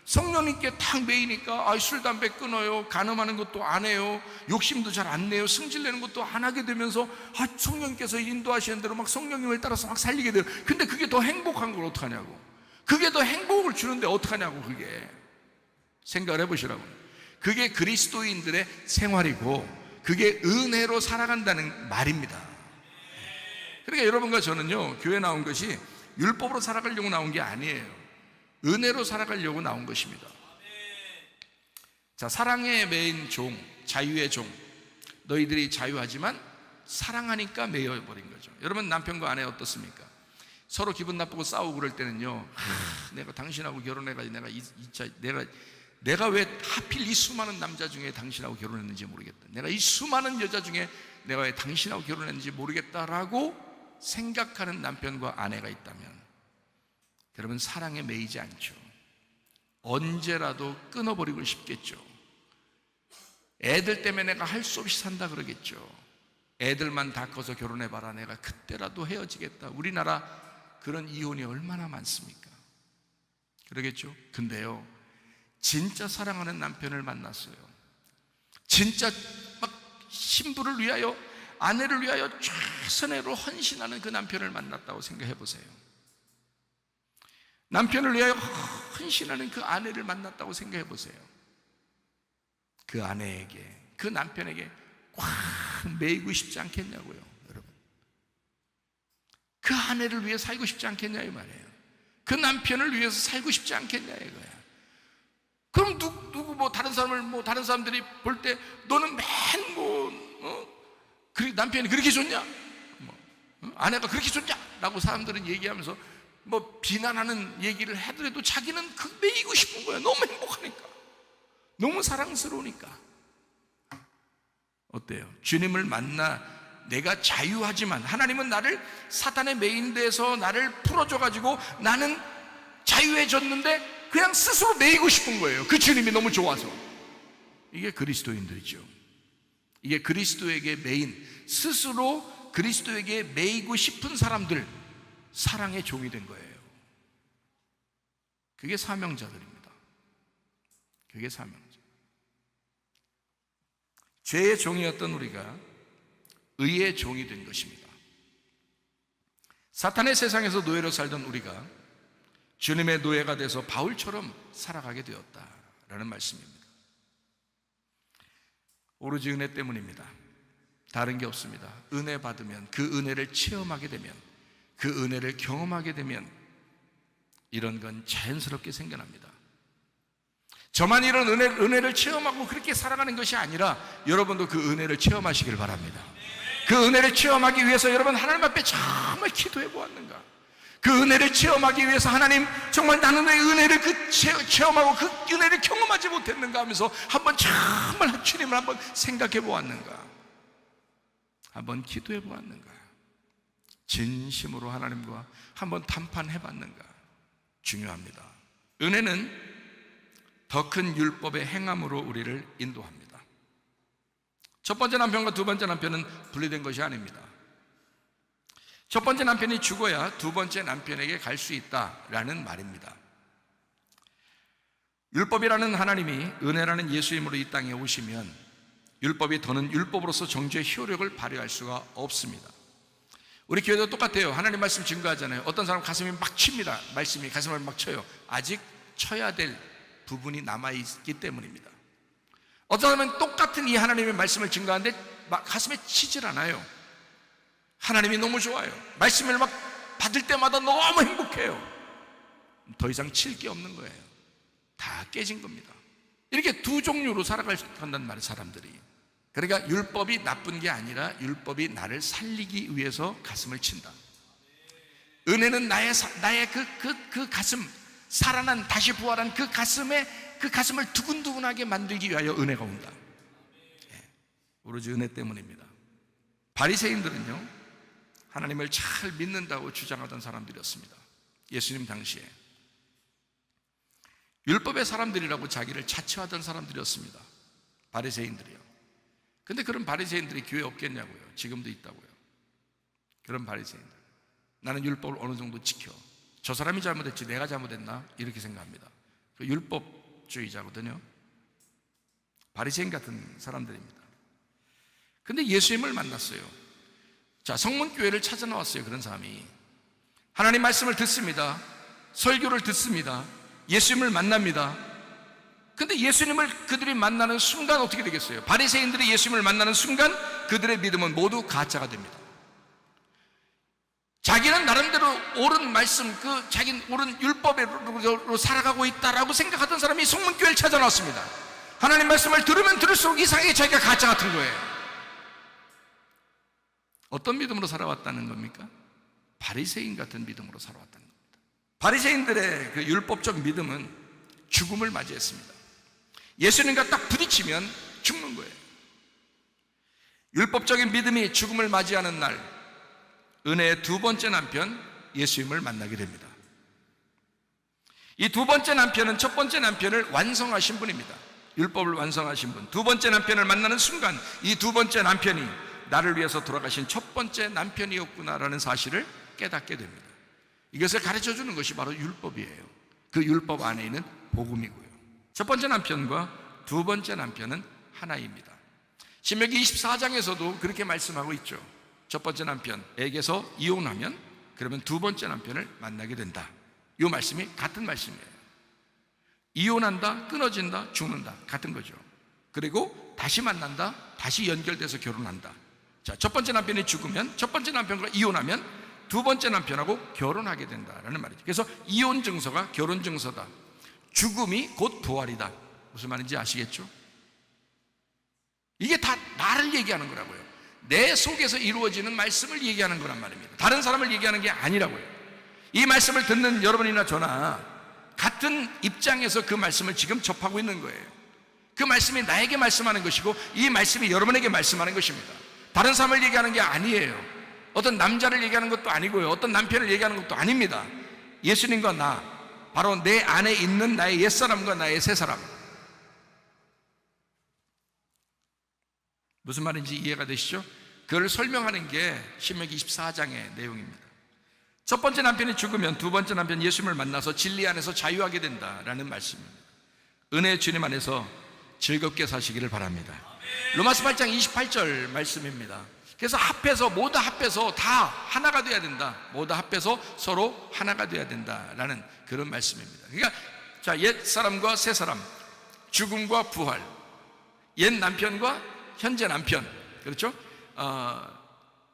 성령님께 탁 매이니까 술, 담배 끊어요, 간음하는 것도 안 해요, 욕심도 잘 안 내요, 승질내는 것도 안 하게 되면서 성령님께서 인도하시는 대로 막 성령님을 따라서 막 살리게 돼요. 근데 그게 더 행복한 걸 어떡하냐고. 그게 더 행복을 주는데 어떡하냐고. 그게 생각을 해보시라고. 그게 그리스도인들의 생활이고 그게 은혜로 살아간다는 말입니다. 그러니까 여러분과 저는요, 교회 나온 것이 율법으로 살아가려고 나온 게 아니에요. 은혜로 살아가려고 나온 것입니다. 자, 사랑의 매인 종, 자유의 종. 너희들이 자유하지만 사랑하니까 매여버린 거죠. 여러분, 남편과 아내 어떻습니까? 서로 기분 나쁘고 싸우고 그럴 때는요, 내가 당신하고 결혼해가지고 내가 왜 하필 이 수많은 남자 중에 당신하고 결혼했는지 모르겠다, 내가 이 수많은 여자 중에 내가 왜 당신하고 결혼했는지 모르겠다라고 생각하는 남편과 아내가 있다면 여러분, 사랑에 매이지 않죠. 언제라도 끊어버리고 싶겠죠. 애들 때문에 내가 할 수 없이 산다 그러겠죠. 애들만 다 커서 결혼해봐라, 내가 그때라도 헤어지겠다. 우리나라 그런 이혼이 얼마나 많습니까? 그러겠죠. 근데요, 진짜 사랑하는 남편을 만났어요. 진짜 막 신부를 위하여, 아내를 위하여 최선으로 헌신하는 그 남편을 만났다고 생각해 보세요. 남편을 위하여 헌신하는 그 아내를 만났다고 생각해 보세요. 그 아내에게, 그 남편에게 꽉 매이고 싶지 않겠냐고요, 여러분. 그 아내를 위해 살고 싶지 않겠냐 이 말이에요. 그 남편을 위해서 살고 싶지 않겠냐 이거야. 그럼 누구 뭐 다른 사람들이 볼 때 너는 남편이 그렇게 좋냐? 아내가 그렇게 좋냐? 라고 사람들은 얘기하면서 뭐 비난하는 얘기를 하더라도 자기는 그 매이고 싶은 거야. 너무 행복하니까, 너무 사랑스러우니까. 어때요? 주님을 만나 내가 자유하지만, 하나님은 나를 사탄의 매인 데서 나를 풀어줘가지고 나는 자유해졌는데 그냥 스스로 매이고 싶은 거예요. 그 주님이 너무 좋아서. 이게 그리스도인들이죠. 이게 그리스도에게 매인, 스스로 그리스도에게 매이고 싶은 사람들, 사랑의 종이 된 거예요. 그게 사명자들입니다. 그게 사명자. 죄의 종이었던 우리가 의의 종이 된 것입니다. 사탄의 세상에서 노예로 살던 우리가 주님의 노예가 돼서 바울처럼 살아가게 되었다라는 말씀입니다. 오로지 은혜 때문입니다. 다른 게 없습니다. 은혜 받으면, 그 은혜를 체험하게 되면, 그 은혜를 경험하게 되면 이런 건 자연스럽게 생겨납니다. 저만 이런 은혜를 체험하고 그렇게 살아가는 것이 아니라 여러분도 그 은혜를 체험하시길 바랍니다. 그 은혜를 체험하기 위해서 여러분 하나님 앞에 정말 기도해 보았는가? 그 은혜를 체험하기 위해서 하나님, 정말 나는 왜 은혜를 체험하고 그 은혜를 경험하지 못했는가 하면서 한번 정말 주님을 한번 생각해 보았는가? 한번 기도해 보았는가? 진심으로 하나님과 한번 담판해 봤는가? 중요합니다. 은혜는 더 큰 율법의 행함으로 우리를 인도합니다. 첫 번째 남편과 두 번째 남편은 분리된 것이 아닙니다. 첫 번째 남편이 죽어야 두 번째 남편에게 갈 수 있다라는 말입니다. 율법이라는 하나님이 은혜라는 예수님으로 이 땅에 오시면 율법이 더는 율법으로서 정죄의 효력을 발휘할 수가 없습니다. 우리 교회도 똑같아요. 하나님 말씀 증거하잖아요. 어떤 사람 가슴이 막 칩니다. 말씀이 가슴을 막 쳐요. 아직 쳐야 될 부분이 남아있기 때문입니다. 어떤 사람은 똑같은 이 하나님의 말씀을 증거하는데 가슴에 치질 않아요. 하나님이 너무 좋아요. 말씀을 막 받을 때마다 너무 행복해요. 더 이상 칠 게 없는 거예요. 다 깨진 겁니다. 이렇게 두 종류로 살아간단 말이에요, 사람들이. 그러니까 율법이 나쁜 게 아니라 율법이 나를 살리기 위해서 가슴을 친다. 은혜는 나의 그 가슴, 살아난, 다시 부활한 그 가슴을 두근두근하게 만들기 위하여 은혜가 온다. 오로지 은혜 때문입니다. 바리새인들은요, 하나님을 잘 믿는다고 주장하던 사람들이었습니다. 예수님 당시에 율법의 사람들이라고 자기를 자처하던 사람들이었습니다. 바리새인들이요. 근데 그런 바리새인들이 교회에 없겠냐고요. 지금도 있다고요. 그런 바리새인들, 나는 율법을 어느 정도 지켜, 저 사람이 잘못했지 내가 잘못했나 이렇게 생각합니다. 그 율법주의자거든요. 바리새인 같은 사람들입니다. 근데 예수님을 만났어요. 자, 성문교회를 찾아 나왔어요. 그런 사람이 하나님 말씀을 듣습니다. 설교를 듣습니다. 예수님을 만납니다. 근데 예수님을 그들이 만나는 순간 어떻게 되겠어요? 바리새인들이 예수님을 만나는 순간 그들의 믿음은 모두 가짜가 됩니다. 자기는 나름대로 옳은 말씀, 자기는 옳은 율법으로 살아가고 있다라고 생각하던 사람이 성문교회를 찾아 나왔습니다. 하나님 말씀을 들으면 들을수록 이상하게 자기가 가짜 같은 거예요. 어떤 믿음으로 살아왔다는 겁니까? 바리새인 같은 믿음으로 살아왔다는 겁니다. 바리새인들의 그 율법적 믿음은 죽음을 맞이했습니다. 예수님과 딱 부딪히면 죽는 거예요. 율법적인 믿음이 죽음을 맞이하는 날, 은혜의 두 번째 남편 예수님을 만나게 됩니다. 이 두 번째 남편은 첫 번째 남편을 완성하신 분입니다. 율법을 완성하신 분. 두 번째 남편을 만나는 순간 이 두 번째 남편이 나를 위해서 돌아가신 첫 번째 남편이었구나라는 사실을 깨닫게 됩니다. 이것을 가르쳐주는 것이 바로 율법이에요. 그 율법 안에 있는 복음이고요. 첫 번째 남편과 두 번째 남편은 하나입니다. 신명기 24장에서도 그렇게 말씀하고 있죠. 첫 번째 남편에게서 이혼하면 그러면 두 번째 남편을 만나게 된다. 이 말씀이 같은 말씀이에요. 이혼한다, 끊어진다, 죽는다, 같은 거죠. 그리고 다시 만난다, 다시 연결돼서 결혼한다. 자, 첫 번째 남편이 죽으면 첫 번째 남편과 이혼하면 두 번째 남편하고 결혼하게 된다라는 말이죠. 그래서 이혼 증서가 결혼 증서다. 죽음이 곧 부활이다. 무슨 말인지 아시겠죠? 이게 다 나를 얘기하는 거라고요. 내 속에서 이루어지는 말씀을 얘기하는 거란 말입니다. 다른 사람을 얘기하는 게 아니라고요. 이 말씀을 듣는 여러분이나 저나 같은 입장에서 그 말씀을 지금 접하고 있는 거예요. 그 말씀이 나에게 말씀하는 것이고 이 말씀이 여러분에게 말씀하는 것입니다. 다른 사람을 얘기하는 게 아니에요. 어떤 남자를 얘기하는 것도 아니고요. 어떤 남편을 얘기하는 것도 아닙니다. 예수님과 나, 바로 내 안에 있는 나의 옛사람과 나의 새사람. 무슨 말인지 이해가 되시죠? 그걸 설명하는 게 신명기 24장의 내용입니다. 첫 번째 남편이 죽으면 두 번째 남편 예수님을 만나서 진리 안에서 자유하게 된다라는 말씀입니다. 은혜의 주님 안에서 즐겁게 사시기를 바랍니다. 로마서 8장 28절 말씀입니다. 그래서 모두 합해서 다 하나가 돼야 된다. 모두 합해서 서로 하나가 돼야 된다라는 그런 말씀입니다. 그러니까 자, 옛 사람과 새 사람, 죽음과 부활, 옛 남편과 현재 남편, 그렇죠?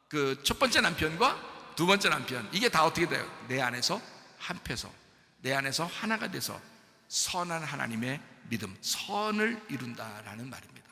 그 첫 번째 남편과 두 번째 남편, 이게 다 어떻게 돼요? 내 안에서 합해서, 내 안에서 하나가 돼서 선한 하나님의 믿음, 선을 이룬다라는 말입니다.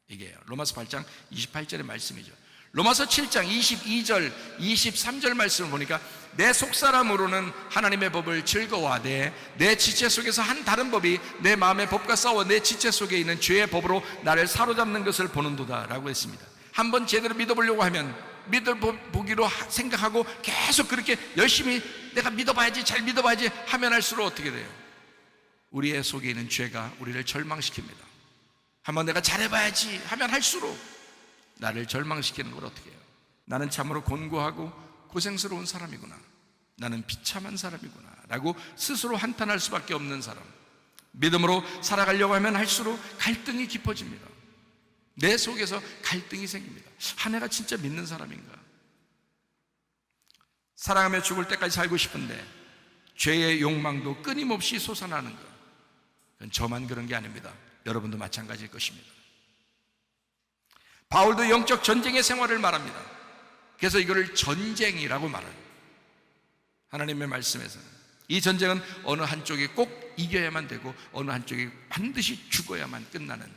이게 로마서 8장 28절의 말씀이죠. 로마서 7장 22절 23절 말씀을 보니까 내 속사람으로는 하나님의 법을 즐거워하되 내 지체 속에서 한 다른 법이 내 마음의 법과 싸워 내 지체 속에 있는 죄의 법으로 나를 사로잡는 것을 보는도다 라고 했습니다. 한번 제대로 믿어보려고 하면 믿어보기로 생각하고 계속 그렇게 열심히 내가 믿어봐야지, 잘 믿어봐야지 하면 할수록 어떻게 돼요? 우리의 속에 있는 죄가 우리를 절망시킵니다. 한번 내가 잘해봐야지 하면 할수록 나를 절망시키는 걸 어떻게 해요? 나는 참으로 곤고하고 고생스러운 사람이구나, 나는 비참한 사람이구나 라고 스스로 한탄할 수밖에 없는 사람. 믿음으로 살아가려고 하면 할수록 갈등이 깊어집니다. 내 속에서 갈등이 생깁니다. 내가 진짜 믿는 사람인가? 사랑하며 죽을 때까지 살고 싶은데 죄의 욕망도 끊임없이 솟아나는 것, 그건 저만 그런 게 아닙니다. 여러분도 마찬가지일 것입니다. 바울도 영적 전쟁의 생활을 말합니다. 그래서 이거를 전쟁이라고 말해요. 하나님의 말씀에서는 이 전쟁은 어느 한쪽이 꼭 이겨야만 되고 어느 한쪽이 반드시 죽어야만 끝나는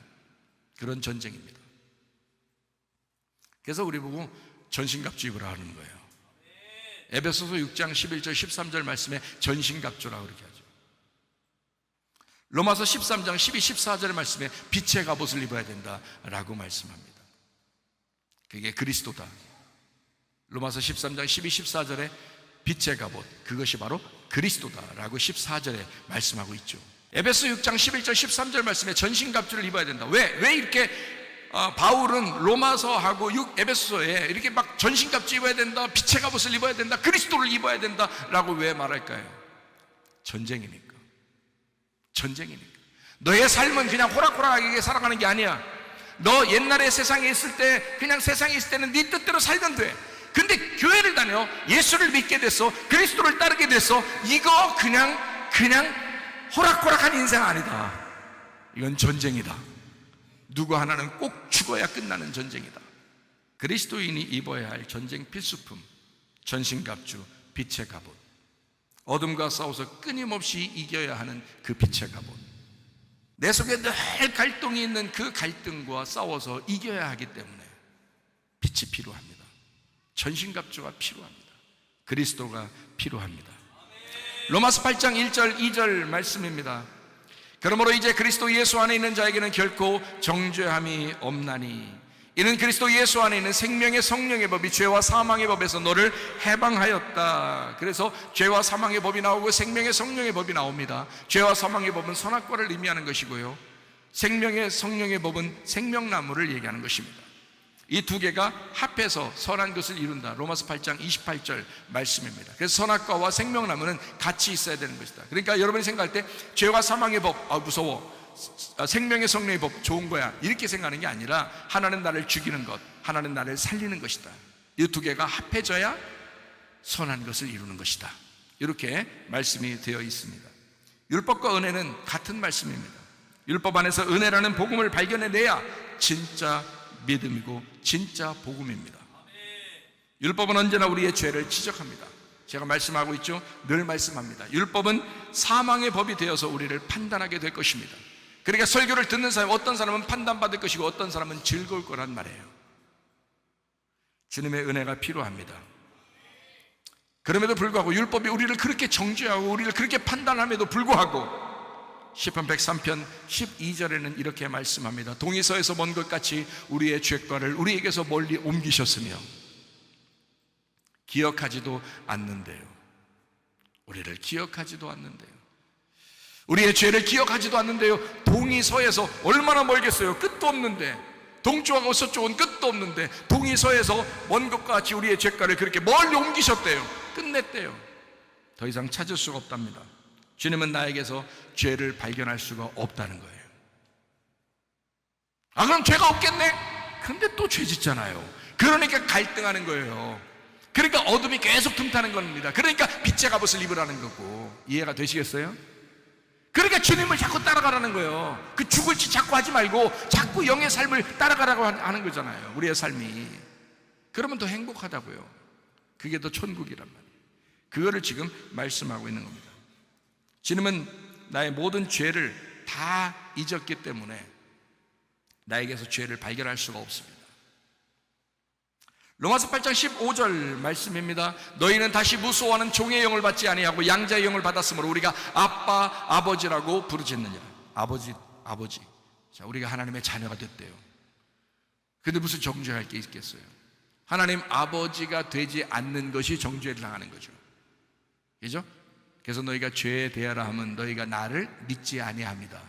그런 전쟁입니다. 그래서 우리 보고 전신갑주입으라 하는 거예요. 에베소서 6장 11절 13절 말씀에 전신갑주라고 그렇게 하죠. 로마서 13장 12, 14절의 말씀에 빛의 갑옷을 입어야 된다라고 말씀합니다. 그게 그리스도다. 로마서 13장 12, 14절에 빛의 갑옷, 그것이 바로 그리스도다라고 14절에 말씀하고 있죠. 에베소 6장 11절 13절 말씀에 전신갑주를 입어야 된다. 왜 이렇게 바울은 로마서하고 에베소서에 이렇게 막 전신갑주 입어야 된다, 빛의 갑옷을 입어야 된다, 그리스도를 입어야 된다라고 왜 말할까요? 전쟁이니까. 너의 삶은 그냥 호락호락하게 살아가는 게 아니야. 너 옛날에 세상에 있을 때 그냥 세상에 있을 때는 네 뜻대로 살면 돼. 근데 교회를 다녀 예수를 믿게 됐어, 그리스도를 따르게 됐어. 이거 그냥 호락호락한 인생 아니다. 이건 전쟁이다. 누구 하나는 꼭 죽어야 끝나는 전쟁이다. 그리스도인이 입어야 할 전쟁 필수품, 전신갑주, 빛의 갑옷. 어둠과 싸워서 끊임없이 이겨야 하는 그 빛의 갑옷. 내 속에 늘 갈등이 있는 그 갈등과 싸워서 이겨야 하기 때문에 빛이 필요합니다. 전신갑주가 필요합니다. 그리스도가 필요합니다. 로마서 8장 1절 2절 말씀입니다. 그러므로 이제 그리스도 예수 안에 있는 자에게는 결코 정죄함이 없나니 이는 그리스도 예수 안에 있는 생명의 성령의 법이 죄와 사망의 법에서 너를 해방하였다. 그래서 죄와 사망의 법이 나오고 생명의 성령의 법이 나옵니다. 죄와 사망의 법은 선악과를 의미하는 것이고요, 생명의 성령의 법은 생명나무를 얘기하는 것입니다. 이 두 개가 합해서 선한 것을 이룬다. 로마서 8장 28절 말씀입니다. 그래서 선악과와 생명나무는 같이 있어야 되는 것이다. 그러니까 여러분이 생각할 때 죄와 사망의 법, 무서워, 생명의 성령의 법 좋은 거야, 이렇게 생각하는 게 아니라 하나는 나를 죽이는 것, 하나는 나를 살리는 것이다. 이 두 개가 합해져야 선한 것을 이루는 것이다. 이렇게 말씀이 되어 있습니다. 율법과 은혜는 같은 말씀입니다. 율법 안에서 은혜라는 복음을 발견해내야 진짜 믿음이고 진짜 복음입니다. 율법은 언제나 우리의 죄를 지적합니다. 제가 말씀하고 있죠. 늘 말씀합니다. 율법은 사망의 법이 되어서 우리를 판단하게 될 것입니다. 그러니까 설교를 듣는 사람, 어떤 사람은 판단받을 것이고 어떤 사람은 즐거울 거란 말이에요. 주님의 은혜가 필요합니다. 그럼에도 불구하고 율법이 우리를 그렇게 정죄하고 우리를 그렇게 판단함에도 불구하고 시편 103편 12절에는 이렇게 말씀합니다. 동이서에서 먼 것 같이 우리의 죄과를 우리에게서 멀리 옮기셨으며 기억하지도 않는데요. 우리를 기억하지도 않는데요. 우리의 죄를 기억하지도 않는데요. 동이서에서 얼마나 멀겠어요. 끝도 없는데, 동쪽하고 서쪽은 끝도 없는데 동이서에서 먼 것과 같이 우리의 죄과를 그렇게 멀리 옮기셨대요. 끝냈대요. 더 이상 찾을 수가 없답니다. 주님은 나에게서 죄를 발견할 수가 없다는 거예요. 그럼 죄가 없겠네? 근데 또 죄 짓잖아요. 그러니까 갈등하는 거예요. 그러니까 어둠이 계속 틈타는 겁니다. 그러니까 빛의 갑옷을 입으라는 거고. 이해가 되시겠어요? 그러니까 주님을 자꾸 따라가라는 거예요. 그 죽을 짓 자꾸 하지 말고 자꾸 영의 삶을 따라가라고 하는 거잖아요. 우리의 삶이. 그러면 더 행복하다고요. 그게 더 천국이란 말이에요. 그거를 지금 말씀하고 있는 겁니다. 주님은 나의 모든 죄를 다 잊었기 때문에 나에게서 죄를 발견할 수가 없습니다. 로마서 8장 15절 말씀입니다. 너희는 다시 무수와는 종의 영을 받지 아니하고 양자의 영을 받았으므로 우리가 아빠, 아버지라고 부르짖느니라. 아버지. 자, 우리가 하나님의 자녀가 됐대요. 근데 무슨 정죄할 게 있겠어요? 하나님 아버지가 되지 않는 것이 정죄를 당하는 거죠. 그죠? 그래서 너희가 죄에 대하라 하면 너희가 나를 믿지 아니합니다.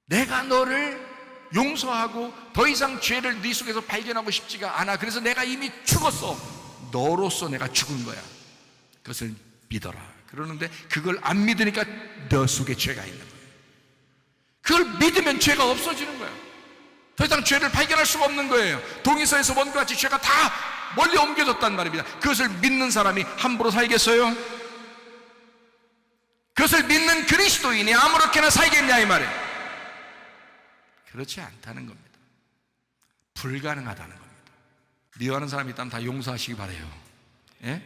내가 너를 용서하고 더 이상 죄를 네 속에서 발견하고 싶지가 않아. 그래서 내가 이미 죽었어. 너로서 내가 죽은 거야. 그것을 믿어라. 그러는데 그걸 안 믿으니까 너 속에 죄가 있는 거예요. 그걸 믿으면 죄가 없어지는 거야. 더 이상 죄를 발견할 수가 없는 거예요. 동이서에서 먼 것 같이 죄가 다 멀리 옮겨졌단 말입니다. 그것을 믿는 사람이 함부로 살겠어요? 그것을 믿는 그리스도인이 아무렇게나 살겠냐 이 말이에요. 그렇지 않다는 겁니다. 불가능하다는 겁니다. 미워하는 사람이 있다면 다 용서하시기 바라요. 예?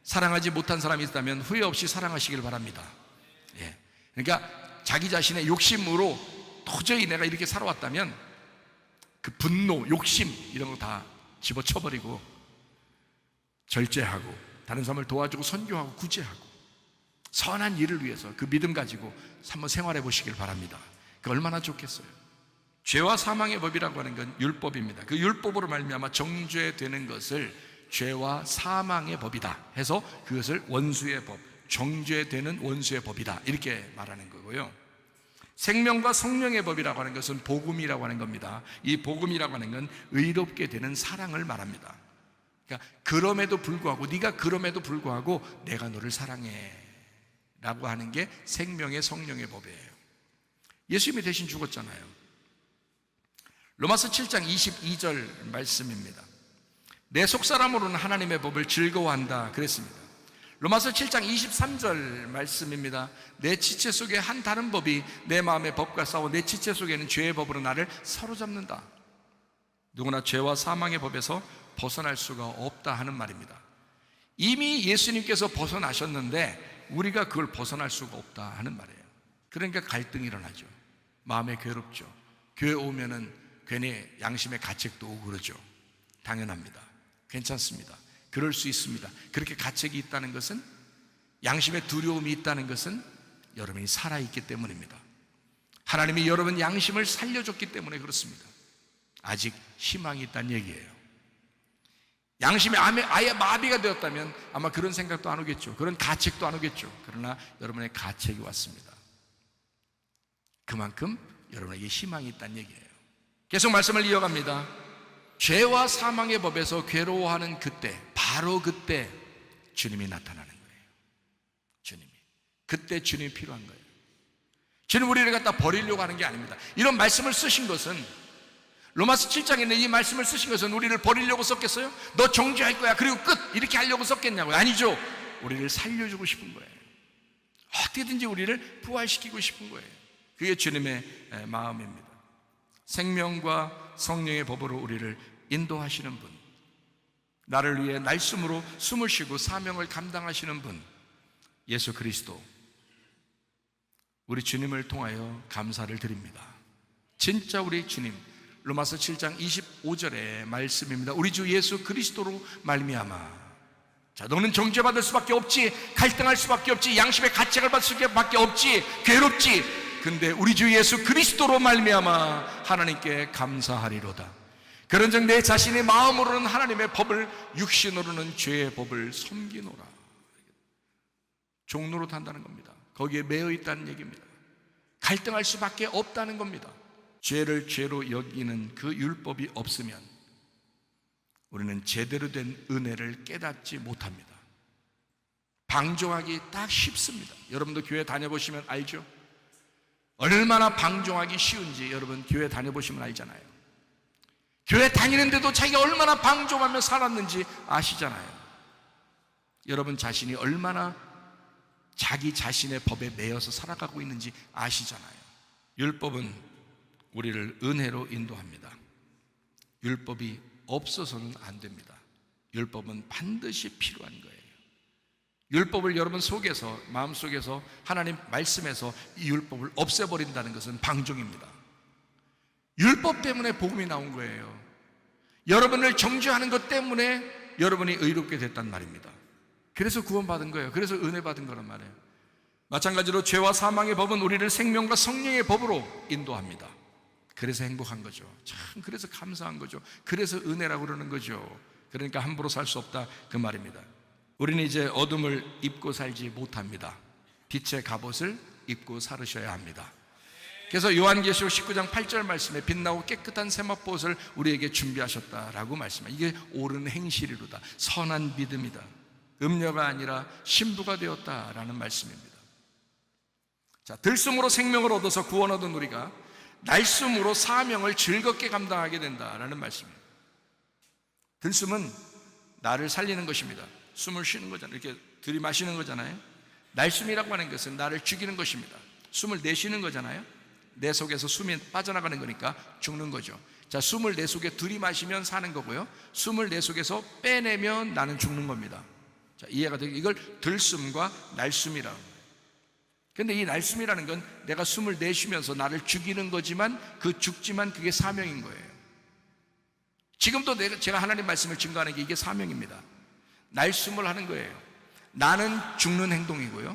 사랑하지 못한 사람이 있다면 후회 없이 사랑하시길 바랍니다. 예. 그러니까 자기 자신의 욕심으로 도저히 내가 이렇게 살아왔다면 그 분노, 욕심 이런 거 다 집어쳐버리고 절제하고 다른 사람을 도와주고 선교하고 구제하고 선한 일을 위해서 그 믿음 가지고 한번 생활해 보시길 바랍니다. 그 얼마나 좋겠어요. 죄와 사망의 법이라고 하는 건 율법입니다. 그 율법으로 말미암아 정죄되는 것을 죄와 사망의 법이다 해서 그것을 원수의 법, 정죄되는 원수의 법이다, 이렇게 말하는 거고요. 생명과 성령의 법이라고 하는 것은 복음이라고 하는 겁니다. 이 복음이라고 하는 건 의롭게 되는 사랑을 말합니다. 그러니까 그럼에도 불구하고, 네가 그럼에도 불구하고 내가 너를 사랑해 라고 하는 게 생명의 성령의 법이에요. 예수님이 대신 죽었잖아요. 로마서 7장 22절 말씀입니다. 내 속사람으로는 하나님의 법을 즐거워한다 그랬습니다. 로마서 7장 23절 말씀입니다. 내 지체 속에 한 다른 법이 내 마음의 법과 싸워 내 지체 속에는 죄의 법으로 나를 사로잡는다. 누구나 죄와 사망의 법에서 벗어날 수가 없다 하는 말입니다. 이미 예수님께서 벗어나셨는데 우리가 그걸 벗어날 수가 없다 하는 말이에요. 그러니까 갈등이 일어나죠. 마음에 괴롭죠. 교회 오면은 괜히 양심의 가책도 오고 그러죠. 당연합니다. 괜찮습니다. 그럴 수 있습니다. 그렇게 가책이 있다는 것은, 양심의 두려움이 있다는 것은 여러분이 살아있기 때문입니다. 하나님이 여러분 양심을 살려줬기 때문에 그렇습니다. 아직 희망이 있다는 얘기예요. 양심이 아예 마비가 되었다면 아마 그런 생각도 안 오겠죠. 그런 가책도 안 오겠죠. 그러나 여러분의 가책이 왔습니다. 그만큼 여러분에게 희망이 있다는 얘기예요. 계속 말씀을 이어갑니다. 죄와 사망의 법에서 괴로워하는 그때, 바로 그때 주님이 나타나는 거예요. 주님이. 그때 주님이 필요한 거예요. 주님 우리를 갖다 버리려고 하는 게 아닙니다. 이런 말씀을 쓰신 것은, 로마서 7장에 있는 이 말씀을 쓰신 것은 우리를 버리려고 썼겠어요? 너 정죄할 거야 그리고 끝, 이렇게 하려고 썼겠냐고요? 아니죠. 우리를 살려주고 싶은 거예요. 어떻게든지 우리를 부활시키고 싶은 거예요. 그게 주님의 마음입니다. 생명과 성령의 법으로 우리를 인도하시는 분, 나를 위해 날숨으로 숨을 쉬고 사명을 감당하시는 분, 예수 그리스도, 우리 주님을 통하여 감사를 드립니다. 진짜 우리 주님, 로마서 7장 25절의 말씀입니다. 우리 주 예수 그리스도로 말미암아. 자, 너는 정죄받을 수밖에 없지, 갈등할 수밖에 없지, 양심의 가책을 받을 수밖에 없지, 괴롭지. 근데 우리 주 예수 그리스도로 말미암아 하나님께 감사하리로다. 그런즉 내 자신의 마음으로는 하나님의 법을, 육신으로는 죄의 법을 섬기노라. 종로로 한다는 겁니다. 거기에 매여 있다는 얘기입니다. 갈등할 수밖에 없다는 겁니다. 죄를 죄로 여기는 그 율법이 없으면 우리는 제대로 된 은혜를 깨닫지 못합니다. 방종하기 딱 쉽습니다. 여러분도 교회 다녀보시면 알죠? 얼마나 방종하기 쉬운지 여러분 교회 다녀보시면 알잖아요. 교회 다니는데도 자기가 얼마나 방종하며 살았는지 아시잖아요. 여러분 자신이 얼마나 자기 자신의 법에 매여서 살아가고 있는지 아시잖아요. 율법은 우리를 은혜로 인도합니다. 율법이 없어서는 안 됩니다. 율법은 반드시 필요한 거예요. 율법을 여러분 속에서, 마음속에서 하나님 말씀에서 이 율법을 없애버린다는 것은 방종입니다. 율법 때문에 복음이 나온 거예요. 여러분을 정죄하는 것 때문에 여러분이 의롭게 됐단 말입니다. 그래서 구원받은 거예요. 그래서 은혜 받은 거란 말이에요. 마찬가지로 죄와 사망의 법은 우리를 생명과 성령의 법으로 인도합니다. 그래서 행복한 거죠. 참, 그래서 감사한 거죠. 그래서 은혜라고 그러는 거죠. 그러니까 함부로 살 수 없다 그 말입니다. 우리는 이제 어둠을 입고 살지 못합니다. 빛의 갑옷을 입고 살으셔야 합니다. 그래서 요한계시록 19장 8절 말씀에 빛나고 깨끗한 세마포옷을 우리에게 준비하셨다라고 말씀합니다. 이게 옳은 행실이로다, 선한 믿음이다, 음녀가 아니라 신부가 되었다라는 말씀입니다. 자, 들숨으로 생명을 얻어서 구원 얻은 우리가 날숨으로 사명을 즐겁게 감당하게 된다라는 말씀입니다. 들숨은 나를 살리는 것입니다. 숨을 쉬는 거잖아요. 이렇게 들이마시는 거잖아요. 날숨이라고 하는 것은 나를 죽이는 것입니다. 숨을 내쉬는 거잖아요. 내 속에서 숨이 빠져나가는 거니까 죽는 거죠. 자, 숨을 내 속에 들이마시면 사는 거고요, 숨을 내 속에서 빼내면 나는 죽는 겁니다. 자, 이해가 되고, 이걸 들숨과 날숨이라고. 근데 이 날숨이라는 건 내가 숨을 내쉬면서 나를 죽이는 거지만, 그 죽지만 그게 사명인 거예요. 지금도 제가 하나님 말씀을 증거하는 게 이게 사명입니다. 날숨을 하는 거예요. 나는 죽는 행동이고요,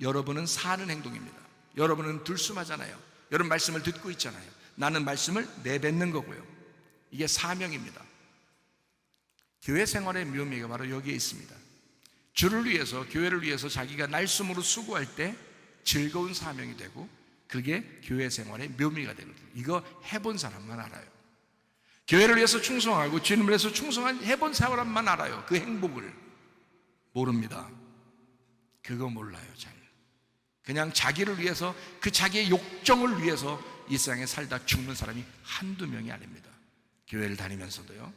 여러분은 사는 행동입니다. 여러분은 들숨하잖아요. 여러분 말씀을 듣고 있잖아요. 나는 말씀을 내뱉는 거고요. 이게 사명입니다. 교회 생활의 묘미가 바로 여기에 있습니다. 주를 위해서, 교회를 위해서 자기가 날숨으로 수고할 때 즐거운 사명이 되고 그게 교회 생활의 묘미가 되거든요. 이거 해본 사람만 알아요. 교회를 위해서 충성하고 주님을 위해서 충성한 해본 사람만 알아요. 그 행복을. 모릅니다. 그거 몰라요. 잘. 그냥 자기를 위해서, 그 자기의 욕정을 위해서 이 세상에 살다 죽는 사람이 한두 명이 아닙니다. 교회를 다니면서도요.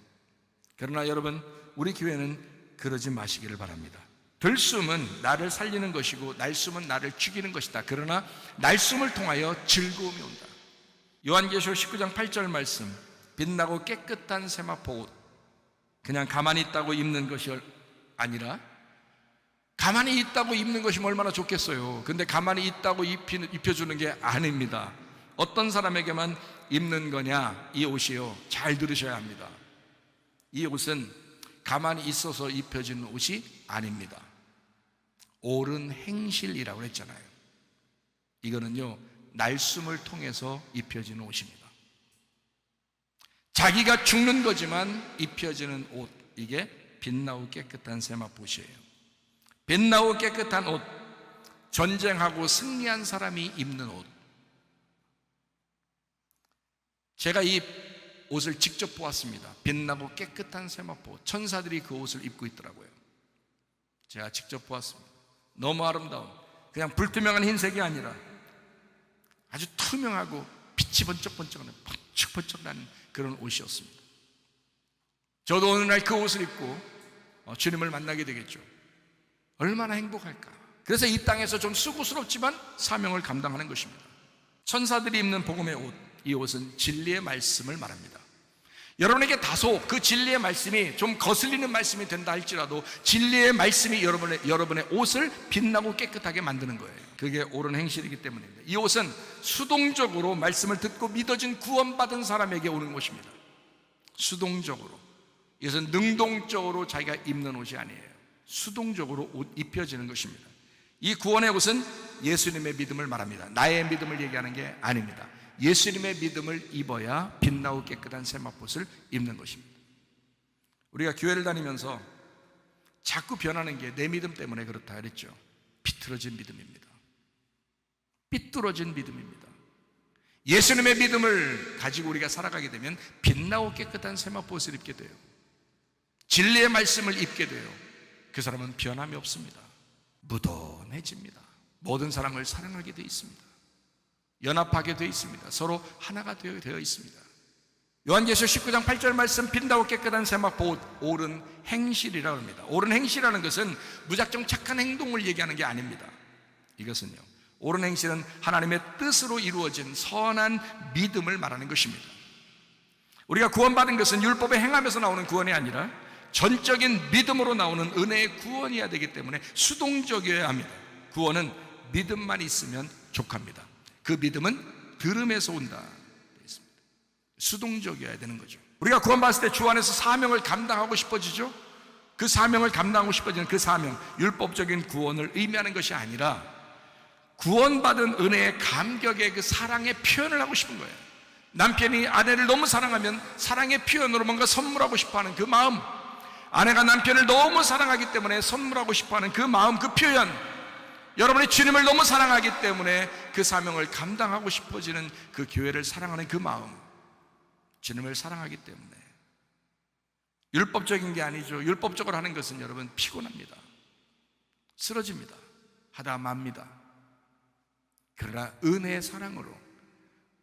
그러나 여러분, 우리 교회는 그러지 마시기를 바랍니다. 들숨은 나를 살리는 것이고 날숨은 나를 죽이는 것이다. 그러나 날숨을 통하여 즐거움이 온다. 요한계시록 19장 8절 말씀, 빛나고 깨끗한 세마포 옷, 그냥 가만히 있다고 입는 것이 아니라, 가만히 있다고 입는 것이면 얼마나 좋겠어요. 근데 가만히 있다고 입혀주는 게 아닙니다. 어떤 사람에게만 입는 거냐, 이 옷이요, 잘 들으셔야 합니다. 이 옷은 가만히 있어서 입혀지는 옷이 아닙니다. 옳은 행실이라고 했잖아요. 이거는요, 날숨을 통해서 입혀지는 옷입니다. 자기가 죽는 거지만 입혀지는 옷, 이게 빛나고 깨끗한 세마포옷이에요. 빛나고 깨끗한 옷, 전쟁하고 승리한 사람이 입는 옷. 제가 이 옷을 직접 보았습니다. 빛나고 깨끗한 세마포, 천사들이 그 옷을 입고 있더라고요. 제가 직접 보았습니다. 너무 아름다운, 그냥 불투명한 흰색이 아니라 아주 투명하고 빛이 번쩍번쩍하는, 번쩍번쩍하는 그런 옷이었습니다. 저도 어느 날 그 옷을 입고 주님을 만나게 되겠죠. 얼마나 행복할까. 그래서 이 땅에서 좀 수고스럽지만 사명을 감당하는 것입니다. 천사들이 입는 복음의 옷, 이 옷은 진리의 말씀을 말합니다. 여러분에게 다소 그 진리의 말씀이 좀 거슬리는 말씀이 된다 할지라도 진리의 말씀이 여러분의 옷을 빛나고 깨끗하게 만드는 거예요. 그게 옳은 행실이기 때문입니다. 이 옷은 수동적으로 말씀을 듣고 믿어진 구원받은 사람에게 오는 것입니다. 수동적으로. 이것은 능동적으로 자기가 입는 옷이 아니에요. 수동적으로 옷 입혀지는 것입니다. 이 구원의 옷은 예수님의 믿음을 말합니다. 나의 믿음을 얘기하는 게 아닙니다. 예수님의 믿음을 입어야 빛나고 깨끗한 세마포옷을 입는 것입니다. 우리가 교회를 다니면서 자꾸 변하는 게 내 믿음 때문에 그렇다 그랬죠. 비틀어진 믿음입니다. 삐뚤어진 믿음입니다. 예수님의 믿음을 가지고 우리가 살아가게 되면 빛나고 깨끗한 세마포옷을 입게 돼요. 진리의 말씀을 입게 돼요. 그 사람은 변함이 없습니다. 무던해집니다. 모든 사람을 사랑하게 되어 있습니다. 연합하게 되어 있습니다. 서로 하나가 되어 있습니다. 요한계시록 19장 8절 말씀, 빛나고 깨끗한 세마포 옷, 옳은 행실이라고 합니다. 옳은 행실이라는 것은 무작정 착한 행동을 얘기하는 게 아닙니다. 이것은요, 옳은 행실은 하나님의 뜻으로 이루어진 선한 믿음을 말하는 것입니다. 우리가 구원받은 것은 율법에 행하면서 나오는 구원이 아니라 전적인 믿음으로 나오는 은혜의 구원이어야 되기 때문에 수동적이어야 합니다. 구원은 믿음만 있으면 족합니다. 그 믿음은 들음에서 온다. 수동적이어야 되는 거죠. 우리가 구원받았을 때 주 안에서 사명을 감당하고 싶어지죠. 그 사명을 감당하고 싶어지는 그 사명, 율법적인 구원을 의미하는 것이 아니라 구원받은 은혜의 감격의 그 사랑의 표현을 하고 싶은 거예요. 남편이 아내를 너무 사랑하면 사랑의 표현으로 뭔가 선물하고 싶어하는 그 마음, 아내가 남편을 너무 사랑하기 때문에 선물하고 싶어하는 그 마음, 그 표현, 여러분이 주님을 너무 사랑하기 때문에 그 사명을 감당하고 싶어지는 그 교회를 사랑하는 그 마음, 주님을 사랑하기 때문에. 율법적인 게 아니죠. 율법적으로 하는 것은 여러분 피곤합니다. 쓰러집니다. 하다 맙니다. 그러나 은혜의 사랑으로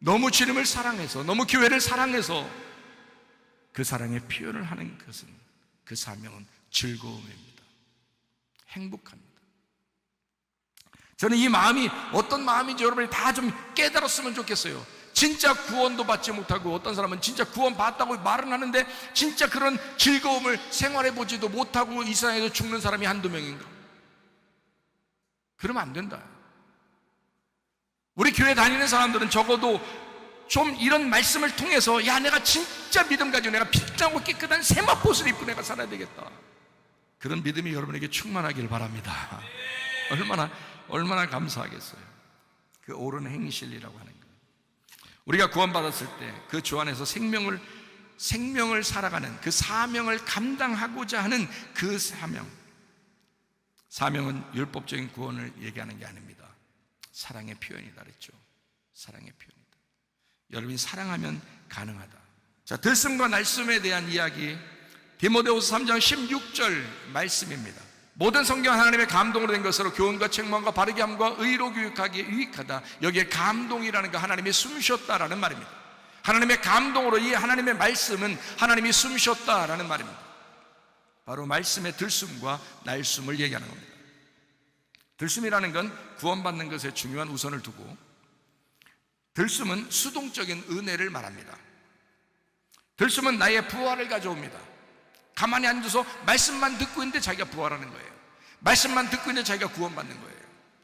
너무 주님을 사랑해서, 너무 교회를 사랑해서 그 사랑의 표현을 하는 것은, 그 사명은 즐거움입니다. 행복합니다. 저는 이 마음이 어떤 마음인지 여러분이 다 좀 깨달았으면 좋겠어요. 진짜 구원도 받지 못하고 어떤 사람은 진짜 구원 받았다고 말은 하는데 진짜 그런 즐거움을 생활해 보지도 못하고 이 세상에서 죽는 사람이 한두 명인가? 그러면 안 된다. 우리 교회 다니는 사람들은 적어도 좀 이런 말씀을 통해서, 야, 내가 진짜 믿음 가지고 내가 빛나고 깨끗한 세마포옷을 입고 내가 살아야 되겠다, 그런 믿음이 여러분에게 충만하길 바랍니다. 얼마나 감사하겠어요. 그 옳은 행실이라고 하는 거예요. 우리가 구원받았을 때 그 주 안에서 생명을 살아가는 그 사명을 감당하고자 하는 그 사명, 사명은 율법적인 구원을 얘기하는 게 아닙니다. 사랑의 표현이다 그랬죠. 사랑의 표현이다. 여러분이 사랑하면 가능하다. 자, 들숨과 날숨에 대한 이야기, 디모데후서 3장 16절 말씀입니다. 모든 성경은 하나님의 감동으로 된 것으로 교훈과 책망과 바르게 함과 의로 교육하기에 유익하다. 여기에 감동이라는 거 하나님이 숨쉬었다라는 말입니다. 하나님의 감동으로, 이 하나님의 말씀은 하나님이 숨쉬었다라는 말입니다. 바로 말씀의 들숨과 날숨을 얘기하는 겁니다. 들숨이라는 건 구원받는 것에 중요한 우선을 두고, 들숨은 수동적인 은혜를 말합니다. 들숨은 나의 부활을 가져옵니다. 가만히 앉아서 말씀만 듣고 있는데 자기가 부활하는 거예요. 말씀만 듣고 있는데 자기가 구원받는 거예요.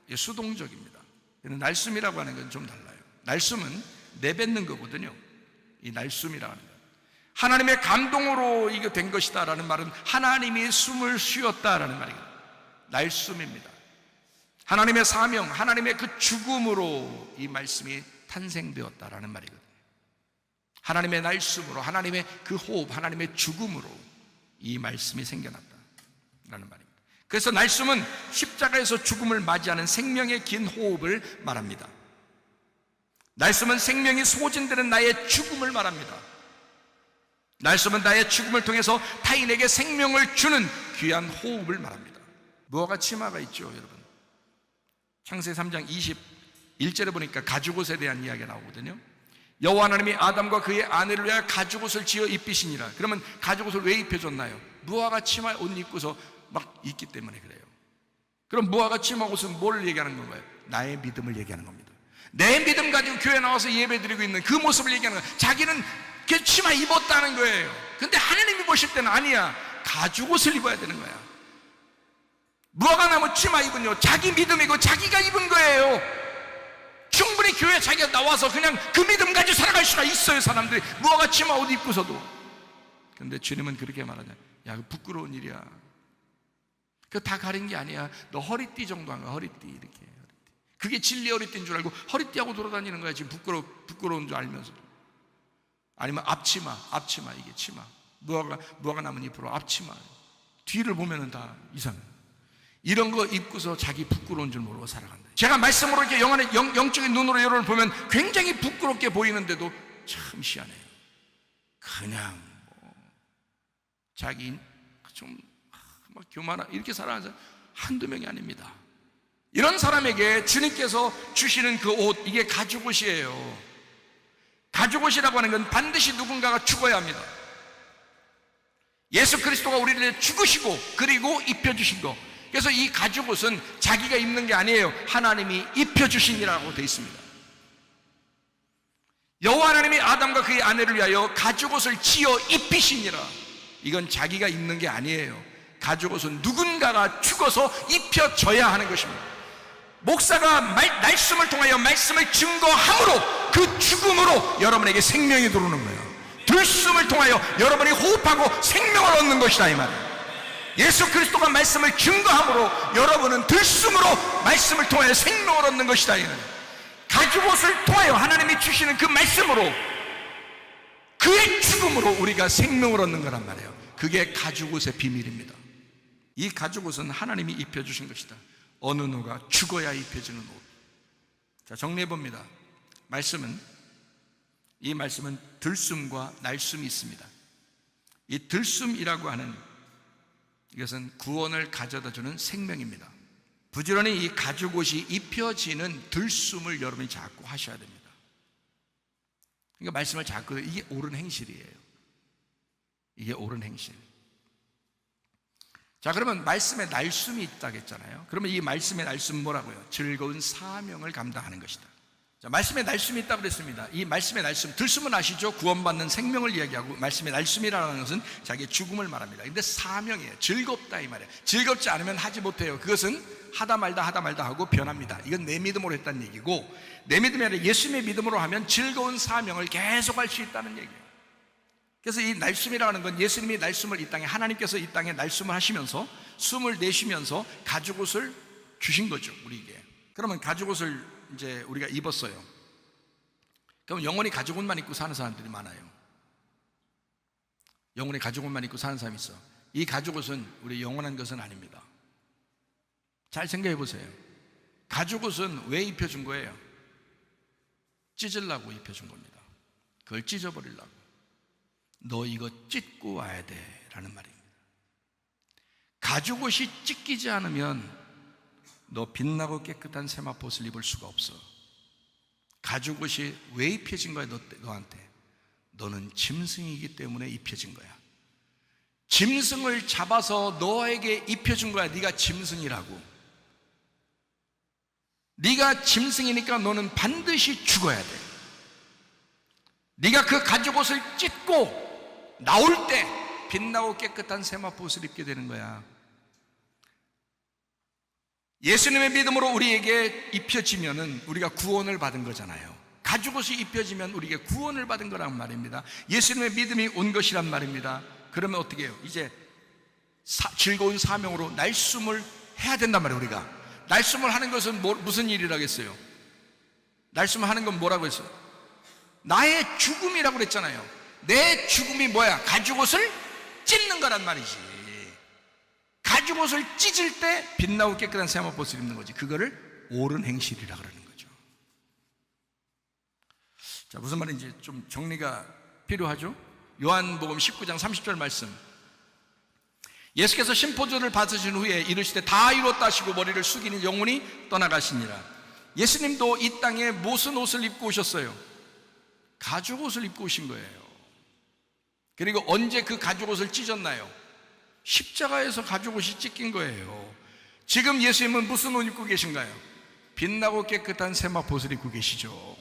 이게 수동적입니다. 날숨이라고 하는 건 좀 달라요. 날숨은 내뱉는 거거든요. 이 날숨이라고 하는 거, 하나님의 감동으로 이게 된 것이다 라는 말은 하나님이 숨을 쉬었다라는 말이거든요. 날숨입니다. 하나님의 사명, 하나님의 그 죽음으로 이 말씀이 탄생되었다라는 말이거든요. 하나님의 날숨으로, 하나님의 그 호흡, 하나님의 죽음으로 이 말씀이 생겨났다라는 말입니다. 그래서 날숨은 십자가에서 죽음을 맞이하는 생명의 긴 호흡을 말합니다. 날숨은 생명이 소진되는 나의 죽음을 말합니다. 날숨은 나의 죽음을 통해서 타인에게 생명을 주는 귀한 호흡을 말합니다. 무화과 치마가 있죠, 여러분. 창세기 3장 21절에 보니까 가죽옷에 대한 이야기가 나오거든요. 여호와 하나님이 아담과 그의 아내를 위하여 가죽옷을 지어 입히시니라. 그러면 가죽옷을 왜 입혀줬나요? 무화과 치마 옷 입고서 막 입기 때문에 그래요. 그럼 무화과 치마 옷은 뭘 얘기하는 건가요? 나의 믿음을 얘기하는 겁니다. 내 믿음 가지고 교회 나와서 예배 드리고 있는 그 모습을 얘기하는 거예요. 자기는 그 치마 입었다는 거예요. 근데 하나님이 보실 때는 아니야, 가죽옷을 입어야 되는 거야. 무화과 나무 치마 입은요, 자기 믿음이고 자기가 입은 거예요. 충분히 교회에 자기가 나와서 그냥 그 믿음 가지고 살아갈 수가 있어요, 사람들이. 무화과 치마 옷 입고서도. 근데 주님은 그렇게 말하냐, 야, 그 부끄러운 일이야. 그거 다 가린 게 아니야. 너 허리띠 정도 한 거야, 허리띠. 이렇게 허리띠. 그게 진리 허리띠인 줄 알고 허리띠하고 돌아다니는 거야, 지금 부끄러운 줄 알면서. 아니면 앞치마 이게 치마. 무화과 나무 잎으로 앞치마. 뒤를 보면은 다 이상해. 이런 거 입고서 자기 부끄러운 줄 모르고 살아간다. 제가 말씀으로 이렇게 영적인 눈으로 여러분을 보면 굉장히 부끄럽게 보이는데도 참 희한해요. 그냥 자기 좀 막 교만한 이렇게 살아가는 사람 한두 명이 아닙니다. 이런 사람에게 주님께서 주시는 그 옷, 이게 가죽옷이에요. 가죽옷이라고 하는 건 반드시 누군가가 죽어야 합니다. 예수 그리스도가 우리를 위해 죽으시고 그리고 입혀주신 거. 그래서 이 가죽옷은 자기가 입는 게 아니에요. 하나님이 입혀주시니라고 되어 있습니다. 여호와 하나님이 아담과 그의 아내를 위하여 가죽옷을 지어 입히시니라. 이건 자기가 입는 게 아니에요. 가죽옷은 누군가가 죽어서 입혀져야 하는 것입니다. 목사가 날숨을 통하여 말씀을 증거함으로 그 죽음으로 여러분에게 생명이 들어오는 거예요. 들숨을 통하여 여러분이 호흡하고 생명을 얻는 것이다, 이 말이에요. 예수 그리스도가 말씀을 증거함으로 여러분은 들숨으로 말씀을 통하여 생명을 얻는 것이다, 이거예요. 가죽옷을 통하여 하나님이 주시는 그 말씀으로, 그의 죽음으로 우리가 생명을 얻는 거란 말이에요. 그게 가죽옷의 비밀입니다. 이 가죽옷은 하나님이 입혀주신 것이다. 어느 누가 죽어야 입혀지는 옷. 자, 정리해봅니다. 이 말씀은 들숨과 날숨이 있습니다. 이 들숨이라고 하는 이것은 구원을 가져다주는 생명입니다. 부지런히 이 가죽옷이 입혀지는 들숨을 여러분이 자꾸 하셔야 됩니다. 그러니까 말씀을 자꾸, 이게 옳은 행실이에요. 이게 옳은 행실. 자, 그러면 말씀에 날숨이 있다고 했잖아요. 그러면 이 말씀의 날숨은 뭐라고요? 즐거운 사명을 감당하는 것이다. 자, 말씀에 날숨이 있다고 그랬습니다. 이 말씀의 날숨, 들숨은 아시죠? 구원받는 생명을 이야기하고, 말씀의 날숨이라는 것은 자기의 죽음을 말합니다. 근데 사명이에요. 즐겁다, 이 말이에요. 즐겁지 않으면 하지 못해요. 그것은 하다 말다 하고 변합니다. 이건 내 믿음으로 했다는 얘기고, 내 믿음이 아니라 예수님의 믿음으로 하면 즐거운 사명을 계속할 수 있다는 얘기예요. 그래서 이 날숨이라는 건 예수님이 날숨을 이 땅에, 하나님께서 이 땅에 날숨을 하시면서 숨을 내쉬면서 가죽옷을 주신 거죠, 우리에게. 그러면 가죽옷을 이제 우리가 입었어요. 그럼 영원히 가죽옷만 입고 사는 사람들이 많아요. 영원히 가죽옷만 입고 사는 사람이 있어. 이 가죽옷은 우리 영원한 것은 아닙니다. 잘 생각해 보세요. 가죽옷은 왜 입혀준 거예요? 찢으려고 입혀준 겁니다. 그걸 찢어버리려고. 너 이거 찢고 와야 돼 라는 말입니다. 가죽옷이 찢기지 않으면 너 빛나고 깨끗한 세마포옷을 입을 수가 없어. 가죽옷이 왜 입혀진 거야 너한테? 너는 짐승이기 때문에 입혀진 거야. 짐승을 잡아서 너에게 입혀준 거야. 네가 짐승이라고. 네가 짐승이니까 너는 반드시 죽어야 돼. 네가 그 가죽옷을 찢고 나올 때 빛나고 깨끗한 세마포옷을 입게 되는 거야. 예수님의 믿음으로 우리에게 입혀지면은 우리가 구원을 받은 거잖아요. 가죽옷이 입혀지면 우리에게 구원을 받은 거란 말입니다. 예수님의 믿음이 온 것이란 말입니다. 그러면 어떻게 해요? 이제 즐거운 사명으로 날숨을 해야 된단 말이에요. 우리가 날숨을 하는 것은 무슨 일이라겠어요? 날숨을 하는 건 뭐라고 했어요? 나의 죽음이라고 그랬잖아요. 내 죽음이 뭐야? 가죽옷을 찢는 거란 말이지. 가죽옷을 찢을 때 빛나고 깨끗한 세마포옷을 입는 거지. 그거를 옳은 행실이라 그러는 거죠. 자, 무슨 말인지 좀 정리가 필요하죠? 요한복음 19장 30절 말씀. 예수께서 심포도를 받으신 후에 이르시되 다 이뤘다 하시고 머리를 숙이니 영혼이 떠나가시니라. 예수님도 이 땅에 무슨 옷을 입고 오셨어요? 가죽옷을 입고 오신 거예요. 그리고 언제 그 가죽옷을 찢었나요? 십자가에서 가죽옷이 찢긴 거예요. 지금 예수님은 무슨 옷 입고 계신가요? 빛나고 깨끗한 세마포옷을 입고 계시죠.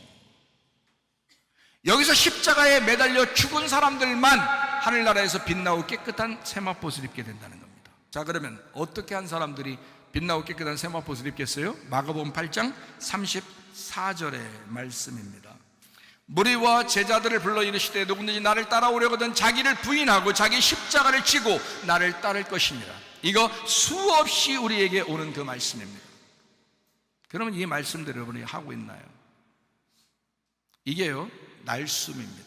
여기서 십자가에 매달려 죽은 사람들만 하늘나라에서 빛나고 깨끗한 세마포옷을 입게 된다는 겁니다. 자, 그러면 어떻게 한 사람들이 빛나고 깨끗한 세마포옷을 입겠어요? 마가복음 8장 34절의 말씀입니다. 무리와 제자들을 불러 이르시되 누구든지 나를 따라오려거든 자기를 부인하고 자기 십자가를 지고 나를 따를 것이니라. 이거 수없이 우리에게 오는 그 말씀입니다. 그러면 이 말씀대로 여러분이 하고 있나요? 이게요, 날숨입니다.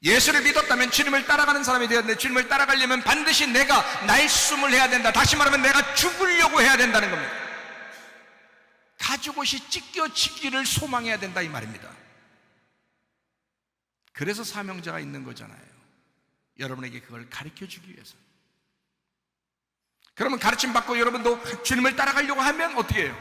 예수를 믿었다면 주님을 따라가는 사람이 되었는데 주님을 따라가려면 반드시 내가 날숨을 해야 된다. 다시 말하면 내가 죽으려고 해야 된다는 겁니다. 가죽옷이 찢겨지기를 소망해야 된다 이 말입니다. 그래서 사명자가 있는 거잖아요. 여러분에게 그걸 가르쳐주기 위해서. 그러면 가르침 받고 여러분도 주님을 따라가려고 하면 어떻게 해요?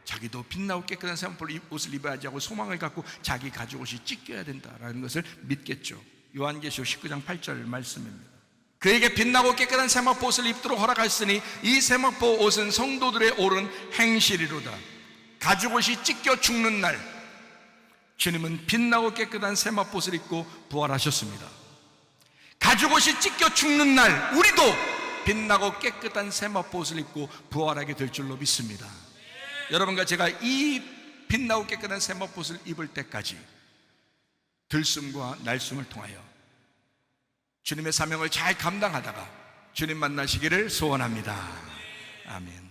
자기도 빛나고 깨끗한 세마포옷을 입어야지 하고 소망을 갖고 자기 가죽옷이 찢겨야 된다라는 것을 믿겠죠. 요한계시록 19장 8절 말씀입니다. 그에게 빛나고 깨끗한 세마포옷을 입도록 허락하였으니 이 세마포옷은 성도들의 옳은 행실이로다. 가죽옷이 찢겨 죽는 날 주님은 빛나고 깨끗한 세마포옷을 입고 부활하셨습니다. 가죽옷이 찢겨 죽는 날 우리도 빛나고 깨끗한 세마포옷을 입고 부활하게 될 줄로 믿습니다. 여러분과 제가 이 빛나고 깨끗한 세마포옷을 입을 때까지 들숨과 날숨을 통하여 주님의 사명을 잘 감당하다가 주님 만나시기를 소원합니다. 아멘.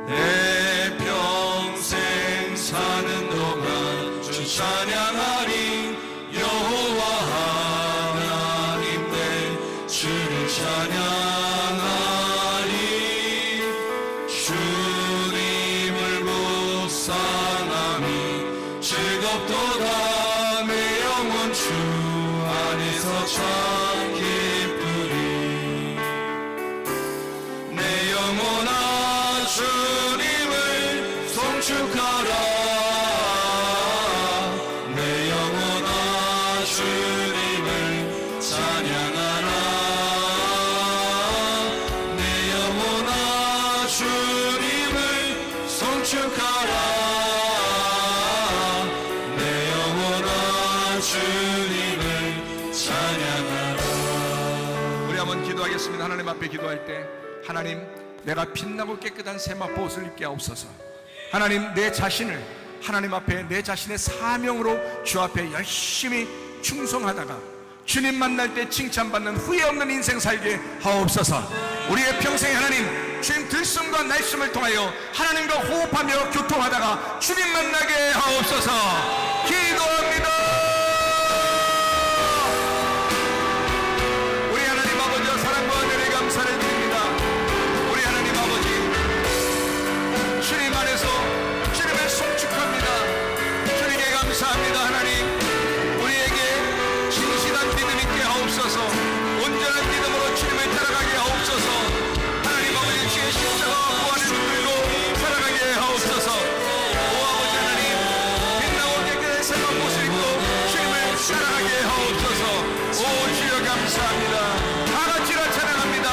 내 평생 사는 동안 주 찬양하리. 여호와 하나님 내 주를 찬양하리. 주님을 묵상함이 즐겁도다. 내 영혼 주 안에서 참 기쁘리. 내 영혼아 주님을 송축하라. 내 영혼아 주님을 찬양하라. 내 영혼아 주님을 송축하라. 내 영혼아 주님을 찬양하라. 우리 한번 기도하겠습니다. 하나님 앞에 기도할 때 하나님, 내가 빛나고 깨끗한 세마포옷을 입게 하옵소서. 하나님, 내 자신을 하나님 앞에 내 자신의 사명으로 주 앞에 열심히 충성하다가 주님 만날 때 칭찬받는 후회 없는 인생 살게 하옵소서. 우리의 평생 하나님, 주님 들숨과 날숨을 통하여 하나님과 호흡하며 교통하다가 주님 만나게 하옵소서. 기도합니다. 찬양합니다. 다 같이 다 찬양합니다.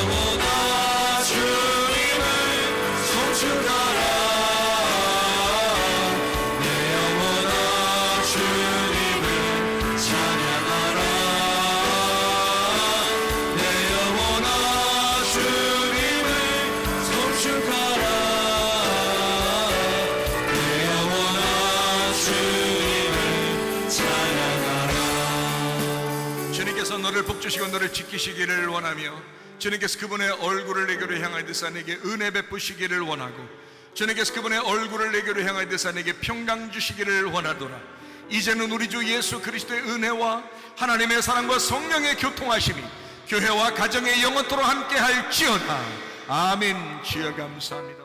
영원한 주님을 송축하라. 내 영원한 주님을 찬양하라. 내 영원한 주님을 송축하라. 내 영원한 주님을 찬양하라. 주님께서 너를 복주시고 너를 지키시기를 원하며 주님께서 그분의 얼굴을 내게로 향하여서 내게 은혜 베푸시기를 원하고 주님께서 그분의 얼굴을 내게로 향하여서 내게 평강 주시기를 원하노라. 이제는 우리 주 예수 그리스도의 은혜와 하나님의 사랑과 성령의 교통하심이 교회와 가정의 영원토록 함께할지어다. 아멘. 주여 감사합니다.